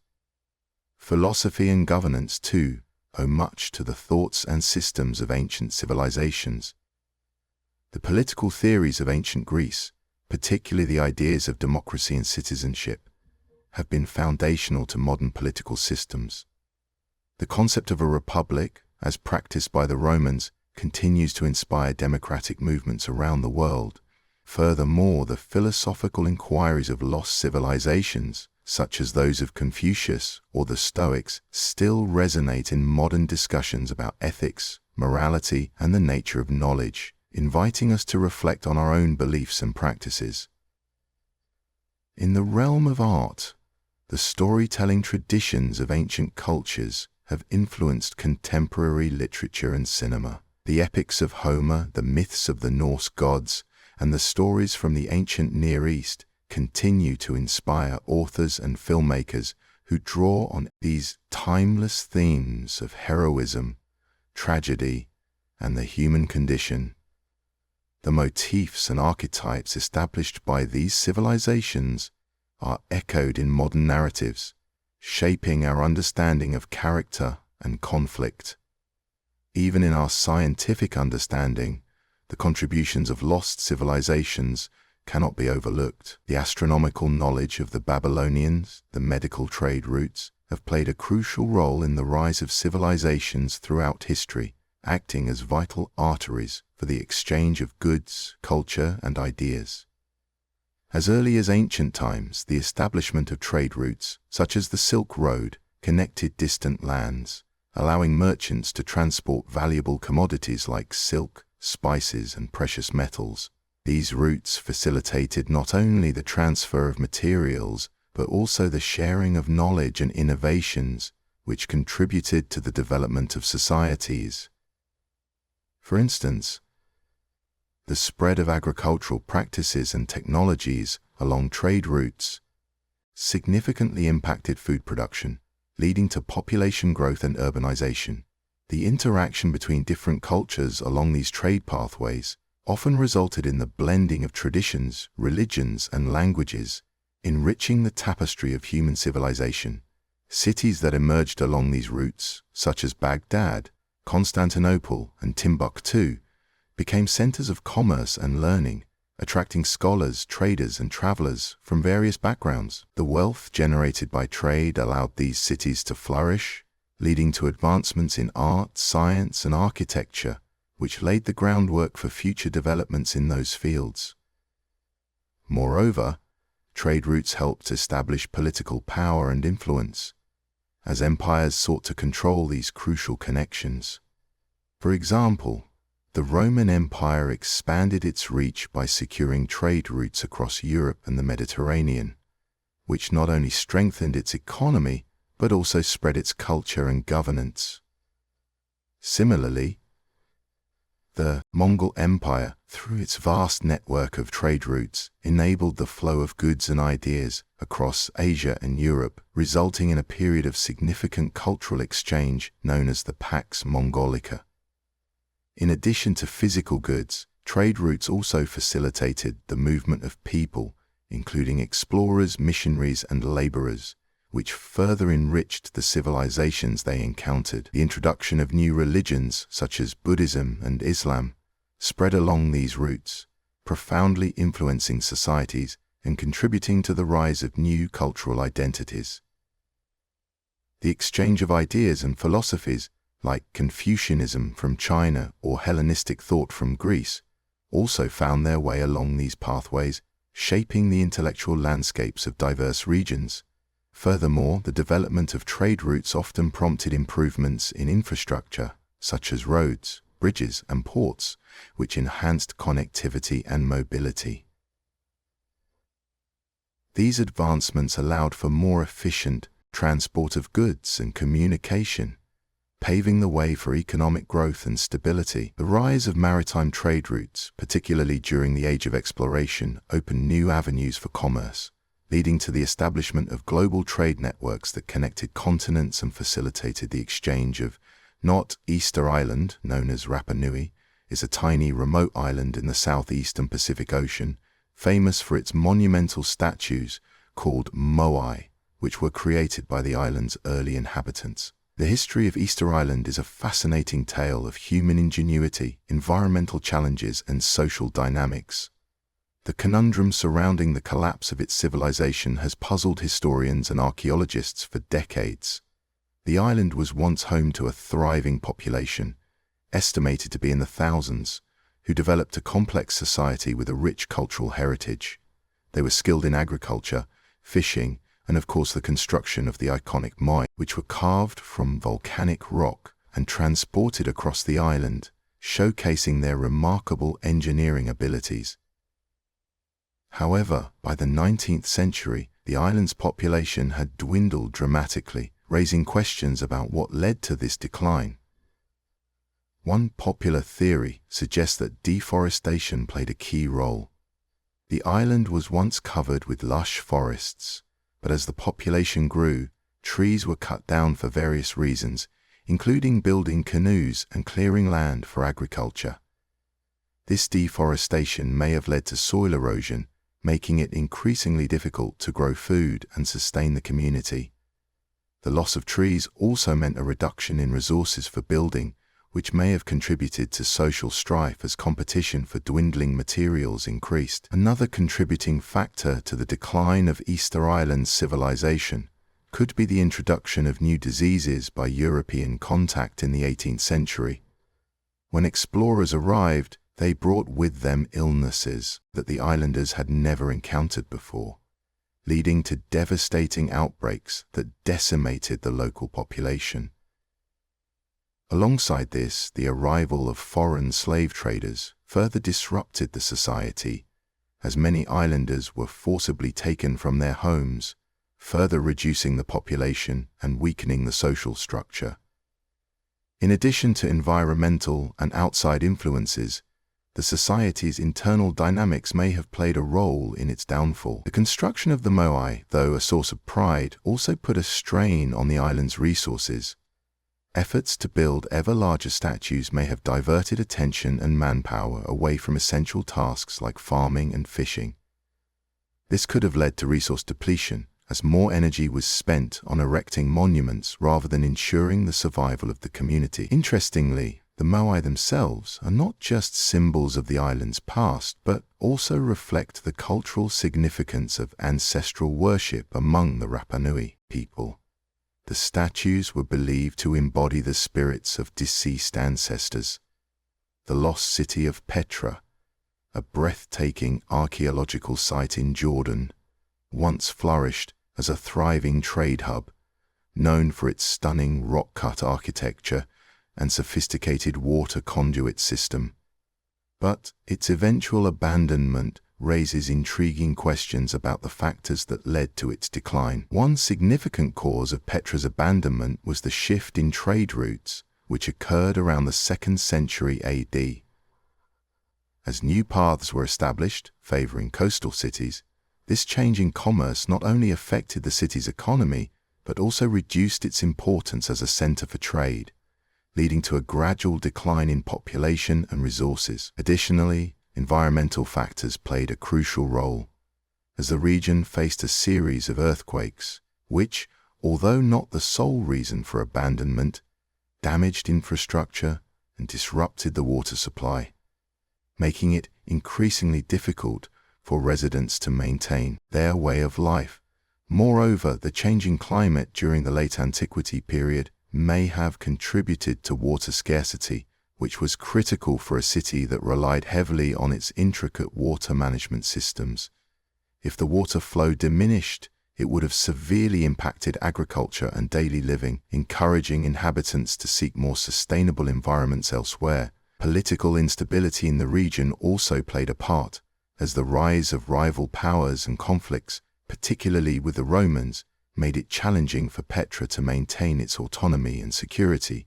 Philosophy and governance, too, owe much to the thoughts and systems of ancient civilizations. The political theories of ancient Greece, particularly the ideas of democracy and citizenship, have been foundational to modern political systems. The concept of a republic, as practiced by the Romans, continues to inspire democratic movements around the world. Furthermore, the philosophical inquiries of lost civilizations, such as those of Confucius or the Stoics, still resonate in modern discussions about ethics, morality, and the nature of knowledge, inviting us to reflect on our own beliefs and practices. In the realm of art, the storytelling traditions of ancient cultures have influenced contemporary literature and cinema. The epics of Homer, the myths of the Norse gods, and the stories from the ancient Near East continue to inspire authors and filmmakers who draw on these timeless themes of heroism, tragedy, and the human condition. The motifs and archetypes established by these civilizations are echoed in modern narratives, shaping our understanding of character and conflict. Even in our scientific understanding, the contributions of lost civilizations cannot be overlooked. The astronomical knowledge of the Babylonians, the medical trade routes, have played a crucial role in the rise of civilizations throughout history, acting as vital arteries for the exchange of goods, culture, and ideas. As early as ancient times, the establishment of trade routes, such as the Silk Road, connected distant lands, allowing merchants to transport valuable commodities like silk, spices, and precious metals. These routes facilitated not only the transfer of materials, but also the sharing of knowledge and innovations, which contributed to the development of societies. For instance, the spread of agricultural practices and technologies along trade routes significantly impacted food production, leading to population growth and urbanization. The interaction between different cultures along these trade pathways often resulted in the blending of traditions, religions, and languages, enriching the tapestry of human civilization. Cities that emerged along these routes, such as Baghdad, Constantinople, and Timbuktu, became centers of commerce and learning, attracting scholars, traders, and travelers from various backgrounds. The wealth generated by trade allowed these cities to flourish, leading to advancements in art, science, and architecture, which laid the groundwork for future developments in those fields. Moreover, trade routes helped establish political power and influence, as empires sought to control these crucial connections. For example, the Roman Empire expanded its reach by securing trade routes across Europe and the Mediterranean, which not only strengthened its economy, but also spread its culture and governance. Similarly, the Mongol Empire, through its vast network of trade routes, enabled the flow of goods and ideas across Asia and Europe, resulting in a period of significant cultural exchange known as the Pax Mongolica. In addition to physical goods, trade routes also facilitated the movement of people, including explorers, missionaries, and laborers, which further enriched the civilizations they encountered. The introduction of new religions, such as Buddhism and Islam, spread along these routes, profoundly influencing societies and contributing to the rise of new cultural identities. The exchange of ideas and philosophies, like Confucianism from China or Hellenistic thought from Greece, also found their way along these pathways, shaping the intellectual landscapes of diverse regions. Furthermore, the development of trade routes often prompted improvements in infrastructure, such as roads, bridges, and ports, which enhanced connectivity and mobility. These advancements allowed for more efficient transport of goods and communication, paving the way for economic growth and stability. The rise of maritime trade routes, particularly during the Age of Exploration, opened new avenues for commerce, leading to the establishment of global trade networks that connected continents and facilitated the exchange of not Easter Island, known as Rapa Nui, is a tiny remote island in the southeast and Pacific Ocean, famous for its monumental statues called moai, which were created by the island's early inhabitants. The history of Easter Island is a fascinating tale of human ingenuity, environmental challenges, and social dynamics. The conundrum surrounding the collapse of its civilization has puzzled historians and archaeologists for decades. The island was once home to a thriving population, estimated to be in the thousands, who developed a complex society with a rich cultural heritage. They were skilled in agriculture, fishing, and of course the construction of the iconic moai, which were carved from volcanic rock and transported across the island, showcasing their remarkable engineering abilities. However, by the 19th century, the island's population had dwindled dramatically, raising questions about what led to this decline. One popular theory suggests that deforestation played a key role. The island was once covered with lush forests, but as the population grew, trees were cut down for various reasons, including building canoes and clearing land for agriculture. This deforestation may have led to soil erosion, making it increasingly difficult to grow food and sustain the community. The loss of trees also meant a reduction in resources for building, which may have contributed to social strife as competition for dwindling materials increased. Another contributing factor to the decline of Easter Island's civilization could be the introduction of new diseases by European contact in the 18th century. When explorers arrived, they brought with them illnesses that the islanders had never encountered before, leading to devastating outbreaks that decimated the local population. Alongside this, the arrival of foreign slave traders further disrupted the society, as many islanders were forcibly taken from their homes, further reducing the population and weakening the social structure. In addition to environmental and outside influences, the society's internal dynamics may have played a role in its downfall. The construction of the moai, though a source of pride, also put a strain on the island's resources. Efforts to build ever larger statues may have diverted attention and manpower away from essential tasks like farming and fishing. This could have led to resource depletion, as more energy was spent on erecting monuments rather than ensuring the survival of the community. Interestingly, the moai themselves are not just symbols of the island's past, but also reflect the cultural significance of ancestral worship among the Rapa Nui people. The statues were believed to embody the spirits of deceased ancestors. The lost city of Petra, a breathtaking archaeological site in Jordan, once flourished as a thriving trade hub, known for its stunning rock-cut architecture and sophisticated water conduit system. But its eventual abandonment raises intriguing questions about the factors that led to its decline. One significant cause of Petra's abandonment was the shift in trade routes, which occurred around the 2nd century AD. As new paths were established, favoring coastal cities, this change in commerce not only affected the city's economy, but also reduced its importance as a center for trade, leading to a gradual decline in population and resources. Additionally, environmental factors played a crucial role, as the region faced a series of earthquakes, which, although not the sole reason for abandonment, damaged infrastructure and disrupted the water supply, making it increasingly difficult for residents to maintain their way of life. Moreover, the changing climate during the late antiquity period may have contributed to water scarcity, which was critical for a city that relied heavily on its intricate water management systems. If the water flow diminished, it would have severely impacted agriculture and daily living, encouraging inhabitants to seek more sustainable environments elsewhere. Political instability in the region also played a part, as the rise of rival powers and conflicts, particularly with the Romans, made it challenging for Petra to maintain its autonomy and security,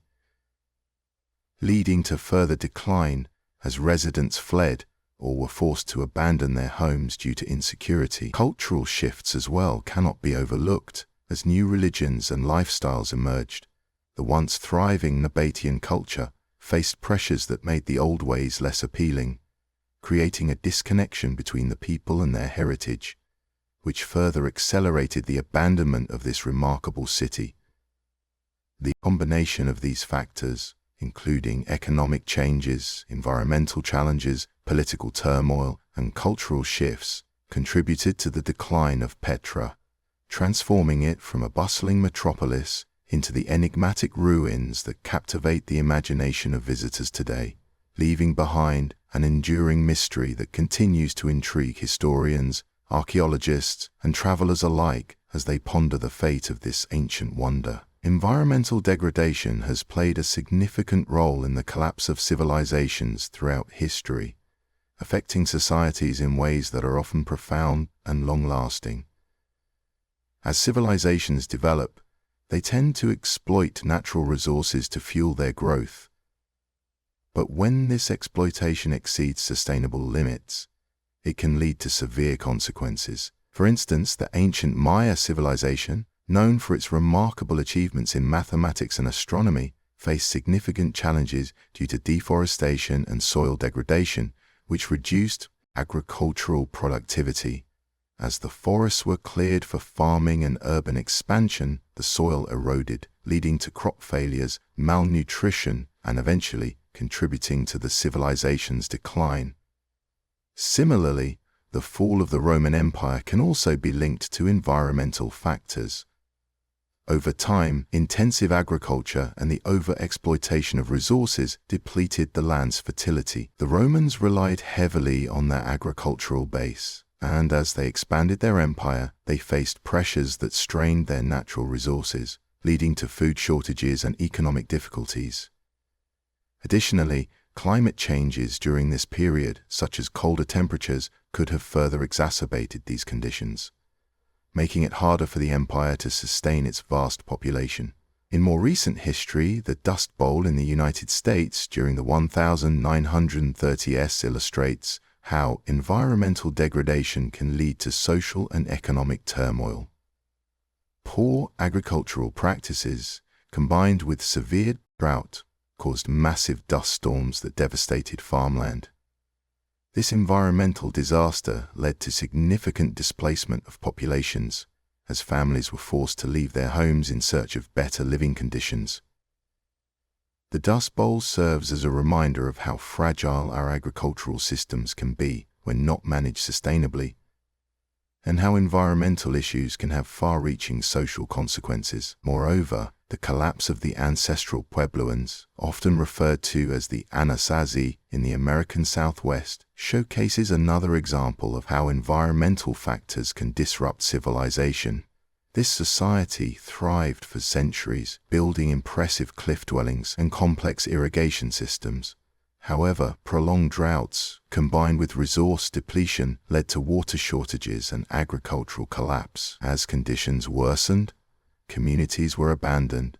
leading to further decline as residents fled or were forced to abandon their homes due to insecurity. Cultural shifts as well cannot be overlooked, as new religions and lifestyles emerged. The once thriving Nabatean culture faced pressures that made the old ways less appealing, creating a disconnection between the people and their heritage, which further accelerated the abandonment of this remarkable city. The combination of these factors, including economic changes, environmental challenges, political turmoil, and cultural shifts, contributed to the decline of Petra, transforming it from a bustling metropolis into the enigmatic ruins that captivate the imagination of visitors today, leaving behind an enduring mystery that continues to intrigue historians, archaeologists, and travelers alike as they ponder the fate of this ancient wonder. Environmental degradation has played a significant role in the collapse of civilizations throughout history, affecting societies in ways that are often profound and long-lasting. As civilizations develop, they tend to exploit natural resources to fuel their growth. But when this exploitation exceeds sustainable limits, it can lead to severe consequences. For instance, the ancient Maya civilization, known for its remarkable achievements in mathematics and astronomy, faced significant challenges due to deforestation and soil degradation, which reduced agricultural productivity. As the forests were cleared for farming and urban expansion, the soil eroded, leading to crop failures, malnutrition, and eventually contributing to the civilization's decline. Similarly, the fall of the Roman Empire can also be linked to environmental factors. Over time, intensive agriculture and the over-exploitation of resources depleted the land's fertility. The Romans relied heavily on their agricultural base, and as they expanded their empire, they faced pressures that strained their natural resources, leading to food shortages and economic difficulties. Additionally, climate changes during this period, such as colder temperatures, could have further exacerbated these conditions, making it harder for the empire to sustain its vast population. In more recent history, the Dust Bowl in the United States during the 1930s illustrates how environmental degradation can lead to social and economic turmoil. Poor agricultural practices, combined with severe drought, caused massive dust storms that devastated farmland. This environmental disaster led to significant displacement of populations, as families were forced to leave their homes in search of better living conditions. The Dust Bowl serves as a reminder of how fragile our agricultural systems can be when not managed sustainably, and how environmental issues can have far-reaching social consequences. Moreover, the collapse of the ancestral Puebloans, often referred to as the Anasazi in the American Southwest, showcases another example of how environmental factors can disrupt civilization. This society thrived for centuries, building impressive cliff dwellings and complex irrigation systems. However, prolonged droughts, combined with resource depletion, led to water shortages and agricultural collapse. As conditions worsened, communities were abandoned,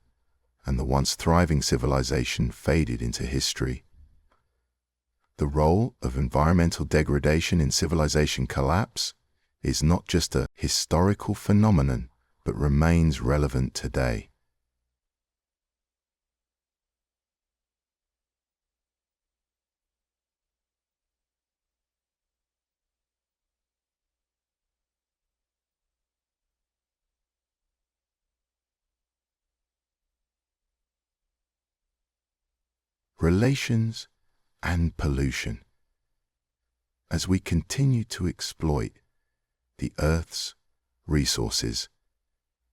and the once thriving civilization faded into history. The role of environmental degradation in civilization collapse is not just a historical phenomenon, but remains relevant today. Relations and pollution. As we continue to exploit the Earth's resources,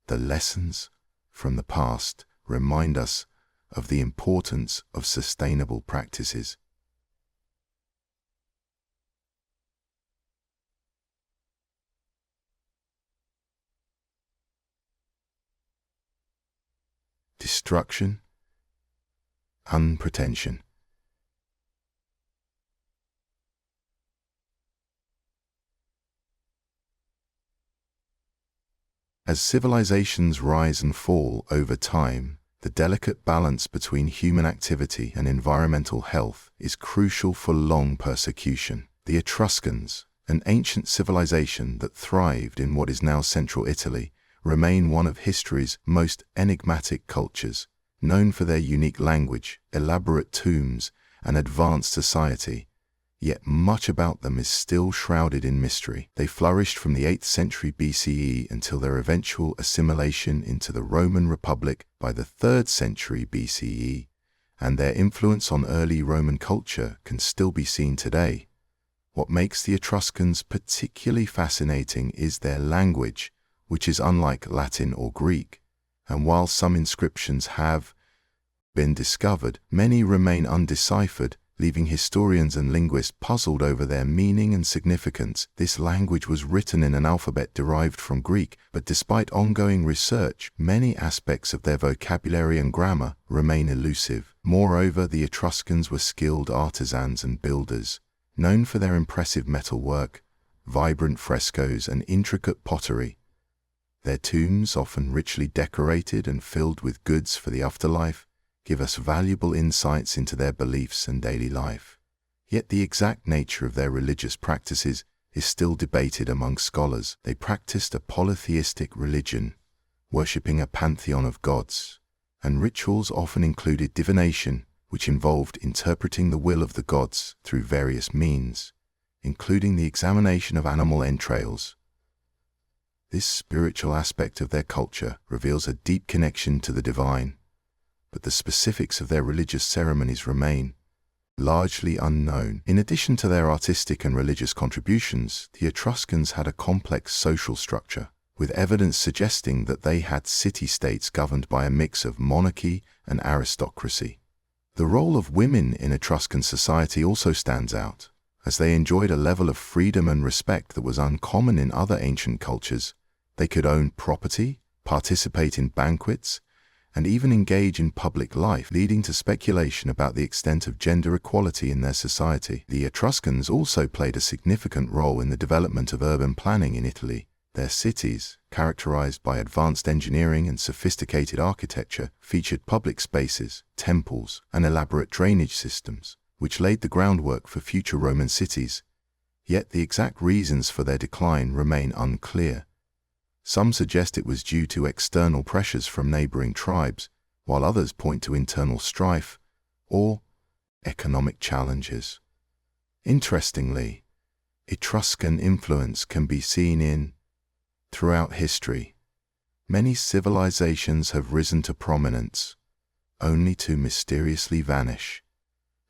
the lessons from the past remind us of the importance of sustainable practices. Destruction, unpretension. As civilizations rise and fall over time, the delicate balance between human activity and environmental health is crucial for long persecution. The Etruscans, an ancient civilization that thrived in what is now central Italy, remain one of history's most enigmatic cultures, known for their unique language, elaborate tombs, and advanced society. Yet much about them is still shrouded in mystery. They flourished from the 8th century BCE until their eventual assimilation into the Roman Republic by the 3rd century BCE, and their influence on early Roman culture can still be seen today. What makes the Etruscans particularly fascinating is their language, which is unlike Latin or Greek, and while some inscriptions have been discovered, many remain undeciphered, leaving historians and linguists puzzled over their meaning and significance. This language was written in an alphabet derived from Greek, but despite ongoing research, many aspects of their vocabulary and grammar remain elusive. Moreover, the Etruscans were skilled artisans and builders, known for their impressive metalwork, vibrant frescoes, and intricate pottery. Their tombs, often richly decorated and filled with goods for the afterlife, give us valuable insights into their beliefs and daily life. Yet the exact nature of their religious practices is still debated among scholars. They practiced a polytheistic religion, worshipping a pantheon of gods, and rituals often included divination, which involved interpreting the will of the gods through various means, including the examination of animal entrails. This spiritual aspect of their culture reveals a deep connection to the divine, but the specifics of their religious ceremonies remain largely unknown. In addition to their artistic and religious contributions, the Etruscans had a complex social structure, with evidence suggesting that they had city-states governed by a mix of monarchy and aristocracy. The role of women in Etruscan society also stands out, as they enjoyed a level of freedom and respect that was uncommon in other ancient cultures. They could own property, participate in banquets, and even engage in public life, leading to speculation about the extent of gender equality in their society. The Etruscans also played a significant role in the development of urban planning in Italy. Their cities, characterized by advanced engineering and sophisticated architecture, featured public spaces, temples, and elaborate drainage systems, which laid the groundwork for future Roman cities. Yet the exact reasons for their decline remain unclear. Some suggest it was due to external pressures from neighboring tribes, while others point to internal strife or economic challenges. Interestingly, Etruscan influence can be seen throughout history. Many civilizations have risen to prominence, only to mysteriously vanish,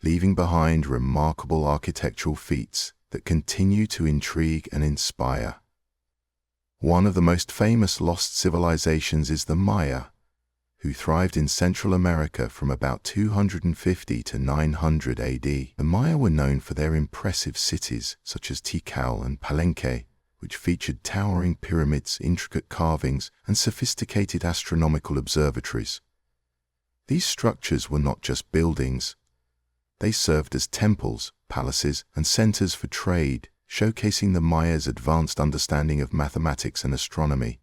leaving behind remarkable architectural feats that continue to intrigue and inspire. One of the most famous lost civilizations is the Maya, who thrived in Central America from about 250 to 900 AD. The Maya were known for their impressive cities, such as Tikal and Palenque, which featured towering pyramids, intricate carvings, and sophisticated astronomical observatories. These structures were not just buildings. They served as temples, palaces, and centers for trade, showcasing the Mayas' advanced understanding of mathematics and astronomy,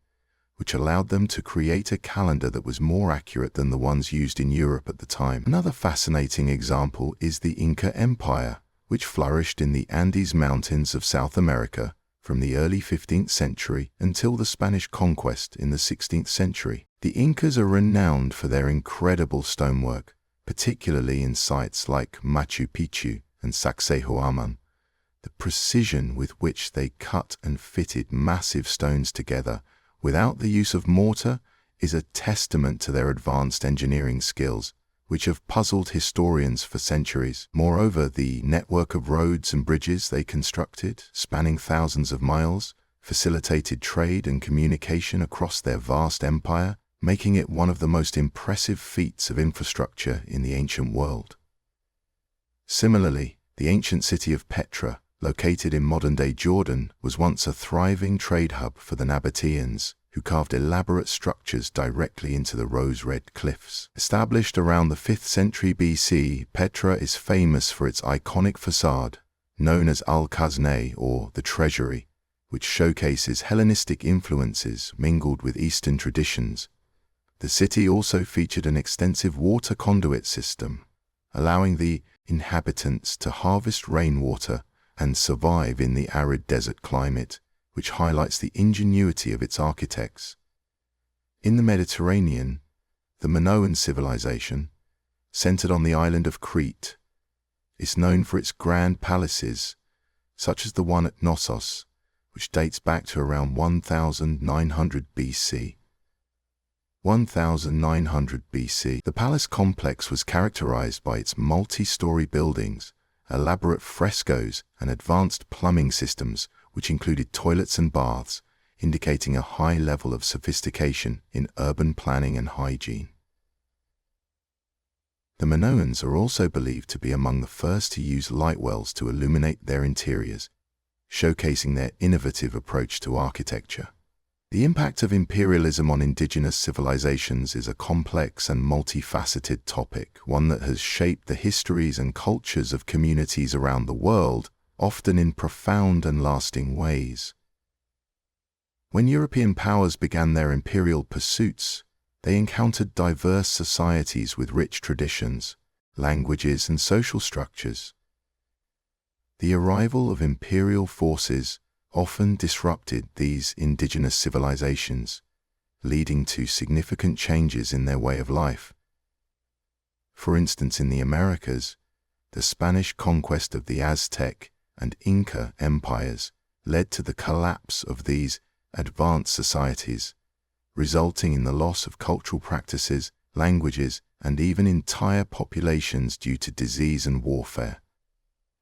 which allowed them to create a calendar that was more accurate than the ones used in Europe at the time. Another fascinating example is the Inca Empire, which flourished in the Andes Mountains of South America from the early 15th century until the Spanish conquest in the 16th century. The Incas are renowned for their incredible stonework, particularly in sites like Machu Picchu and Sacsayhuaman. The precision with which they cut and fitted massive stones together without the use of mortar is a testament to their advanced engineering skills, which have puzzled historians for centuries. Moreover, the network of roads and bridges they constructed, spanning thousands of miles, facilitated trade and communication across their vast empire, making it one of the most impressive feats of infrastructure in the ancient world. Similarly, the ancient city of Petra, located in modern-day Jordan, was once a thriving trade hub for the Nabateans, who carved elaborate structures directly into the rose-red cliffs. Established around the 5th century BC, Petra is famous for its iconic facade, known as Al-Khazneh, or the Treasury, which showcases Hellenistic influences mingled with Eastern traditions. The city also featured an extensive water conduit system, allowing the inhabitants to harvest rainwater and survive in the arid desert climate, which highlights the ingenuity of its architects. In the Mediterranean, the Minoan civilization, centered on the island of Crete, is known for its grand palaces, such as the one at Knossos, which dates back to around 1900 BC. 1900 BC. The palace complex was characterized by its multi-story buildings, elaborate frescoes, and advanced plumbing systems, which included toilets and baths, indicating a high level of sophistication in urban planning and hygiene. The Minoans are also believed to be among the first to use light wells to illuminate their interiors, showcasing their innovative approach to architecture. The impact of imperialism on indigenous civilizations is a complex and multifaceted topic, one that has shaped the histories and cultures of communities around the world, often in profound and lasting ways. When European powers began their imperial pursuits, They encountered diverse societies with rich traditions, languages, and social structures. The arrival of imperial forces often disrupted these indigenous civilizations, leading to significant changes in their way of life. For instance, in the Americas, the Spanish conquest of the Aztec and Inca empires led to the collapse of these advanced societies, resulting in the loss of cultural practices, languages, and even entire populations due to disease and warfare.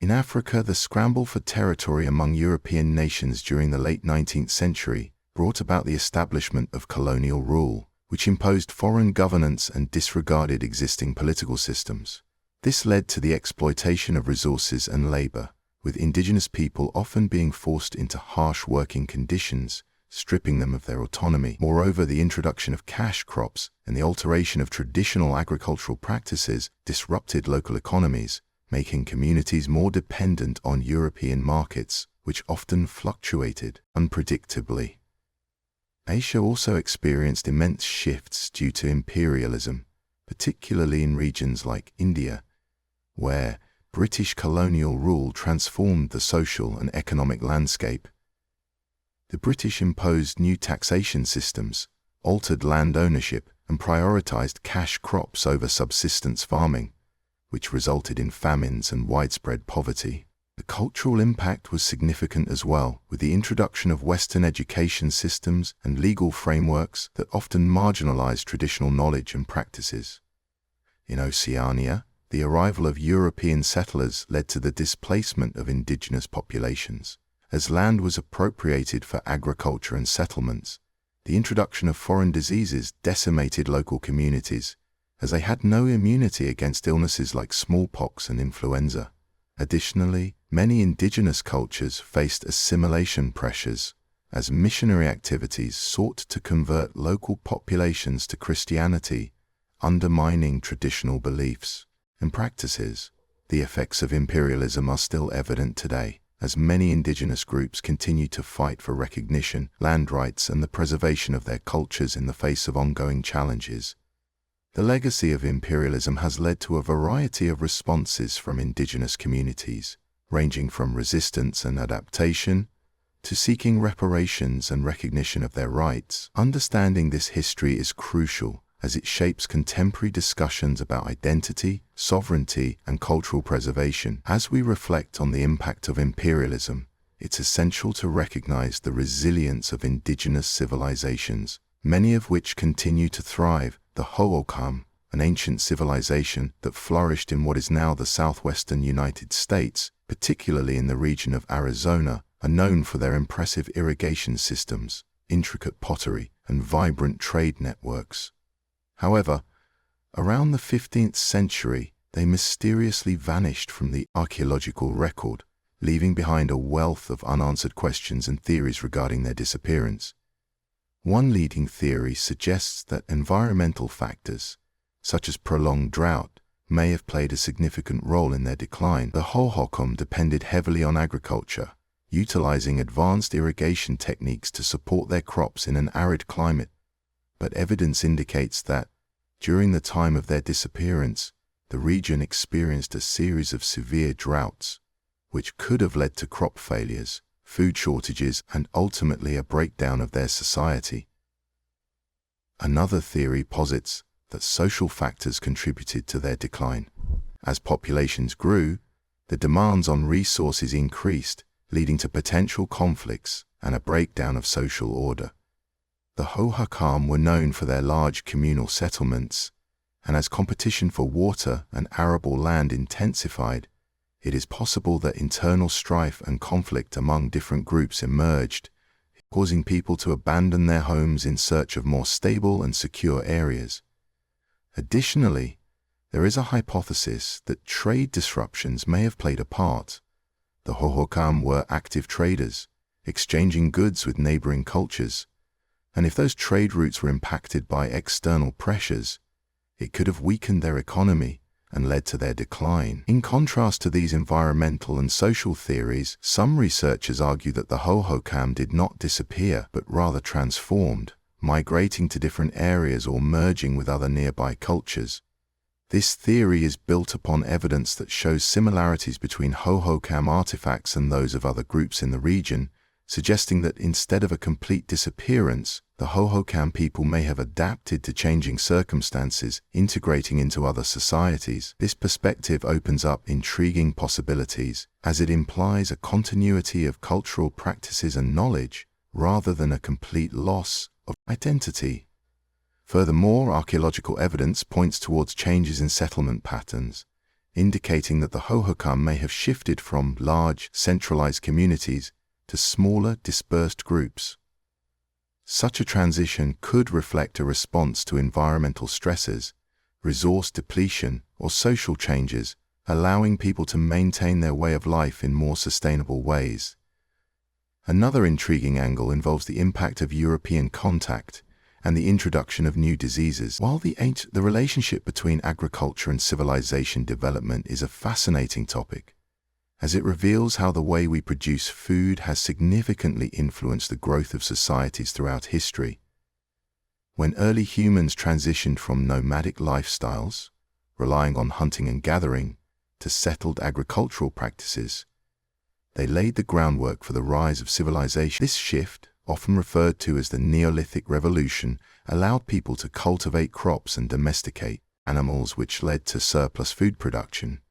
In Africa, the scramble for territory among European nations during the late 19th century brought about the establishment of colonial rule, which imposed foreign governance and disregarded existing political systems. This led to the exploitation of resources and labor, with indigenous people often being forced into harsh working conditions, stripping them of their autonomy. Moreover, the introduction of cash crops and the alteration of traditional agricultural practices disrupted local economies, making communities more dependent on European markets, which often fluctuated unpredictably. Asia also experienced immense shifts due to imperialism, particularly in regions like India, where British colonial rule transformed the social and economic landscape. The British imposed new taxation systems, altered land ownership, and prioritized cash crops over subsistence farming, which resulted in famines and widespread poverty. The cultural impact was significant as well, with the introduction of Western education systems and legal frameworks that often marginalized traditional knowledge and practices. In Oceania, the arrival of European settlers led to the displacement of indigenous populations. As land was appropriated for agriculture and settlements, the introduction of foreign diseases decimated local communities, as they had no immunity against illnesses like smallpox and influenza. Additionally, many indigenous cultures faced assimilation pressures, as missionary activities sought to convert local populations to Christianity, undermining traditional beliefs and practices. The effects of imperialism are still evident today, as many indigenous groups continue to fight for recognition, land rights, and the preservation of their cultures in the face of ongoing challenges. The legacy of imperialism has led to a variety of responses from indigenous communities, ranging from resistance and adaptation to seeking reparations and recognition of their rights. Understanding this history is crucial, as it shapes contemporary discussions about identity, sovereignty, and cultural preservation. As we reflect on the impact of imperialism, it's essential to recognize the resilience of indigenous civilizations, many of which continue to thrive. The Hohokam, an ancient civilization that flourished in what is now the southwestern United States, particularly in the region of Arizona, are known for their impressive irrigation systems, intricate pottery, and vibrant trade networks. However, around the 15th century, they mysteriously vanished from the archaeological record, leaving behind a wealth of unanswered questions and theories regarding their disappearance. One leading theory suggests that environmental factors, such as prolonged drought, may have played a significant role in their decline. The Hohokam depended heavily on agriculture, utilizing advanced irrigation techniques to support their crops in an arid climate. But evidence indicates that, during the time of their disappearance, the region experienced a series of severe droughts, which could have led to crop failures, food shortages, and ultimately a breakdown of their society. Another theory posits that social factors contributed to their decline. As populations grew, the demands on resources increased, leading to potential conflicts and a breakdown of social order. The Hohokam were known for their large communal settlements, and as competition for water and arable land intensified, it is possible that internal strife and conflict among different groups emerged, causing people to abandon their homes in search of more stable and secure areas. Additionally, there is a hypothesis that trade disruptions may have played a part. The Hohokam were active traders, exchanging goods with neighboring cultures, and if those trade routes were impacted by external pressures, it could have weakened their economy and led to their decline. In contrast to these environmental and social theories, some researchers argue that the Hohokam did not disappear but rather transformed, migrating to different areas or merging with other nearby cultures. This theory is built upon evidence that shows similarities between Hohokam artifacts and those of other groups in the region, suggesting that instead of a complete disappearance, the Hohokam people may have adapted to changing circumstances, integrating into other societies. This perspective opens up intriguing possibilities, as it implies a continuity of cultural practices and knowledge, rather than a complete loss of identity. Furthermore, archaeological evidence points towards changes in settlement patterns, indicating that the Hohokam may have shifted from large, centralized communities to smaller, dispersed groups. Such a transition could reflect a response to environmental stresses, resource depletion, or social changes, allowing people to maintain their way of life in more sustainable ways. Another intriguing angle involves the impact of European contact and the introduction of new diseases. While the relationship between agriculture and civilization development is a fascinating topic, as it reveals how the way we produce food has significantly influenced the growth of societies throughout history. When early humans transitioned from nomadic lifestyles, relying on hunting and gathering, to settled agricultural practices, they laid the groundwork for the rise of civilization. This shift, often referred to as the Neolithic Revolution, allowed people to cultivate crops and domesticate animals, which led to surplus food production.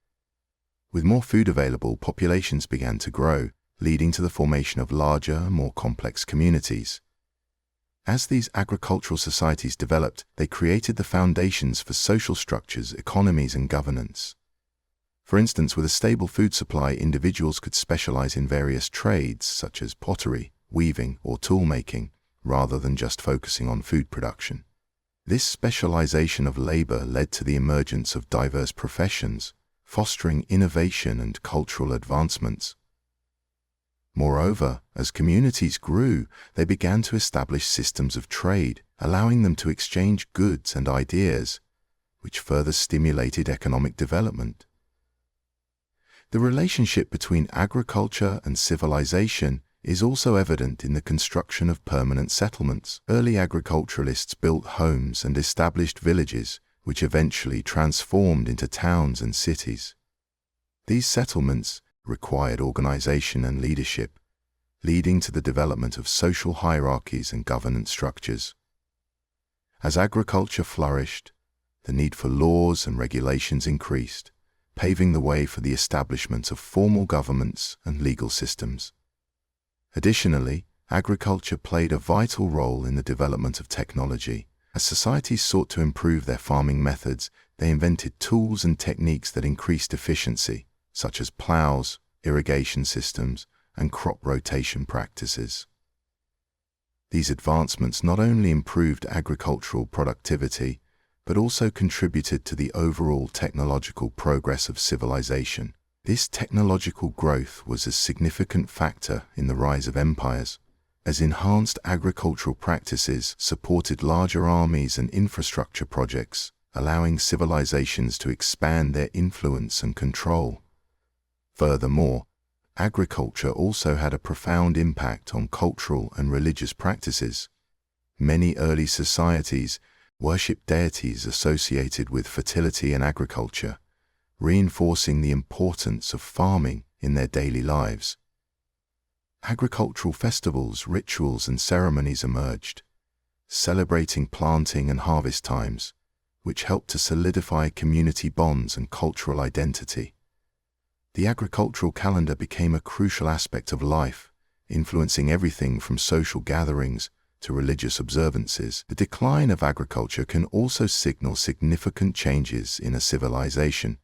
With more food available, populations began to grow, leading to the formation of larger, more complex communities. As these agricultural societies developed, they created the foundations for social structures, economies, and governance. For instance, with a stable food supply, individuals could specialize in various trades, such as pottery, weaving, or tool-making, rather than just focusing on food production. This specialization of labor led to the emergence of diverse professions, fostering innovation and cultural advancements. Moreover, as communities grew, they began to establish systems of trade, allowing them to exchange goods and ideas, which further stimulated economic development. The relationship between agriculture and civilization is also evident in the construction of permanent settlements. Early agriculturalists built homes and established villages, which eventually transformed into towns and cities. These settlements required organization and leadership, leading to the development of social hierarchies and governance structures. As agriculture flourished, the need for laws and regulations increased, paving the way for the establishment of formal governments and legal systems. Additionally, agriculture played a vital role in the development of technology. As societies sought to improve their farming methods, they invented tools and techniques that increased efficiency, such as plows, irrigation systems, and crop rotation practices. These advancements not only improved agricultural productivity, but also contributed to the overall technological progress of civilization. This technological growth was a significant factor in the rise of empires, as enhanced agricultural practices supported larger armies and infrastructure projects, allowing civilizations to expand their influence and control. Furthermore, agriculture also had a profound impact on cultural and religious practices. Many early societies worshipped deities associated with fertility and agriculture, reinforcing the importance of farming in their daily lives. Agricultural festivals, rituals, and ceremonies emerged, celebrating planting and harvest times, which helped to solidify community bonds and cultural identity. The agricultural calendar became a crucial aspect of life, influencing everything from social gatherings to religious observances. The decline of agriculture can also signal significant changes in a civilization.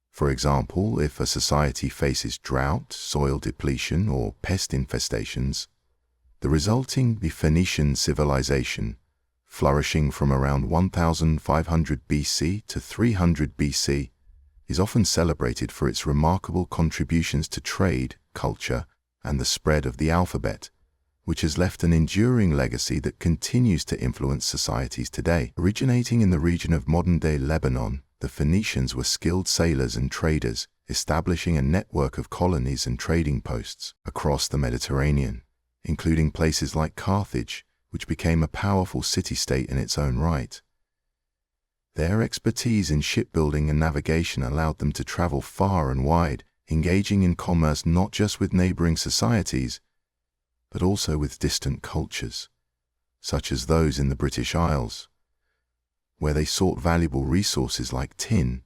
For example, if a society faces drought, soil depletion, or pest infestations, the resulting Phoenician civilization, flourishing from around 1500 BC to 300 BC, is often celebrated for its remarkable contributions to trade, culture, and the spread of the alphabet, which has left an enduring legacy that continues to influence societies today. Originating in the region of modern-day Lebanon, the Phoenicians were skilled sailors and traders, establishing a network of colonies and trading posts across the Mediterranean, including places like Carthage, which became a powerful city-state in its own right. Their expertise in shipbuilding and navigation allowed them to travel far and wide, engaging in commerce not just with neighboring societies, but also with distant cultures, such as those in the British Isles, where they sought valuable resources like tin,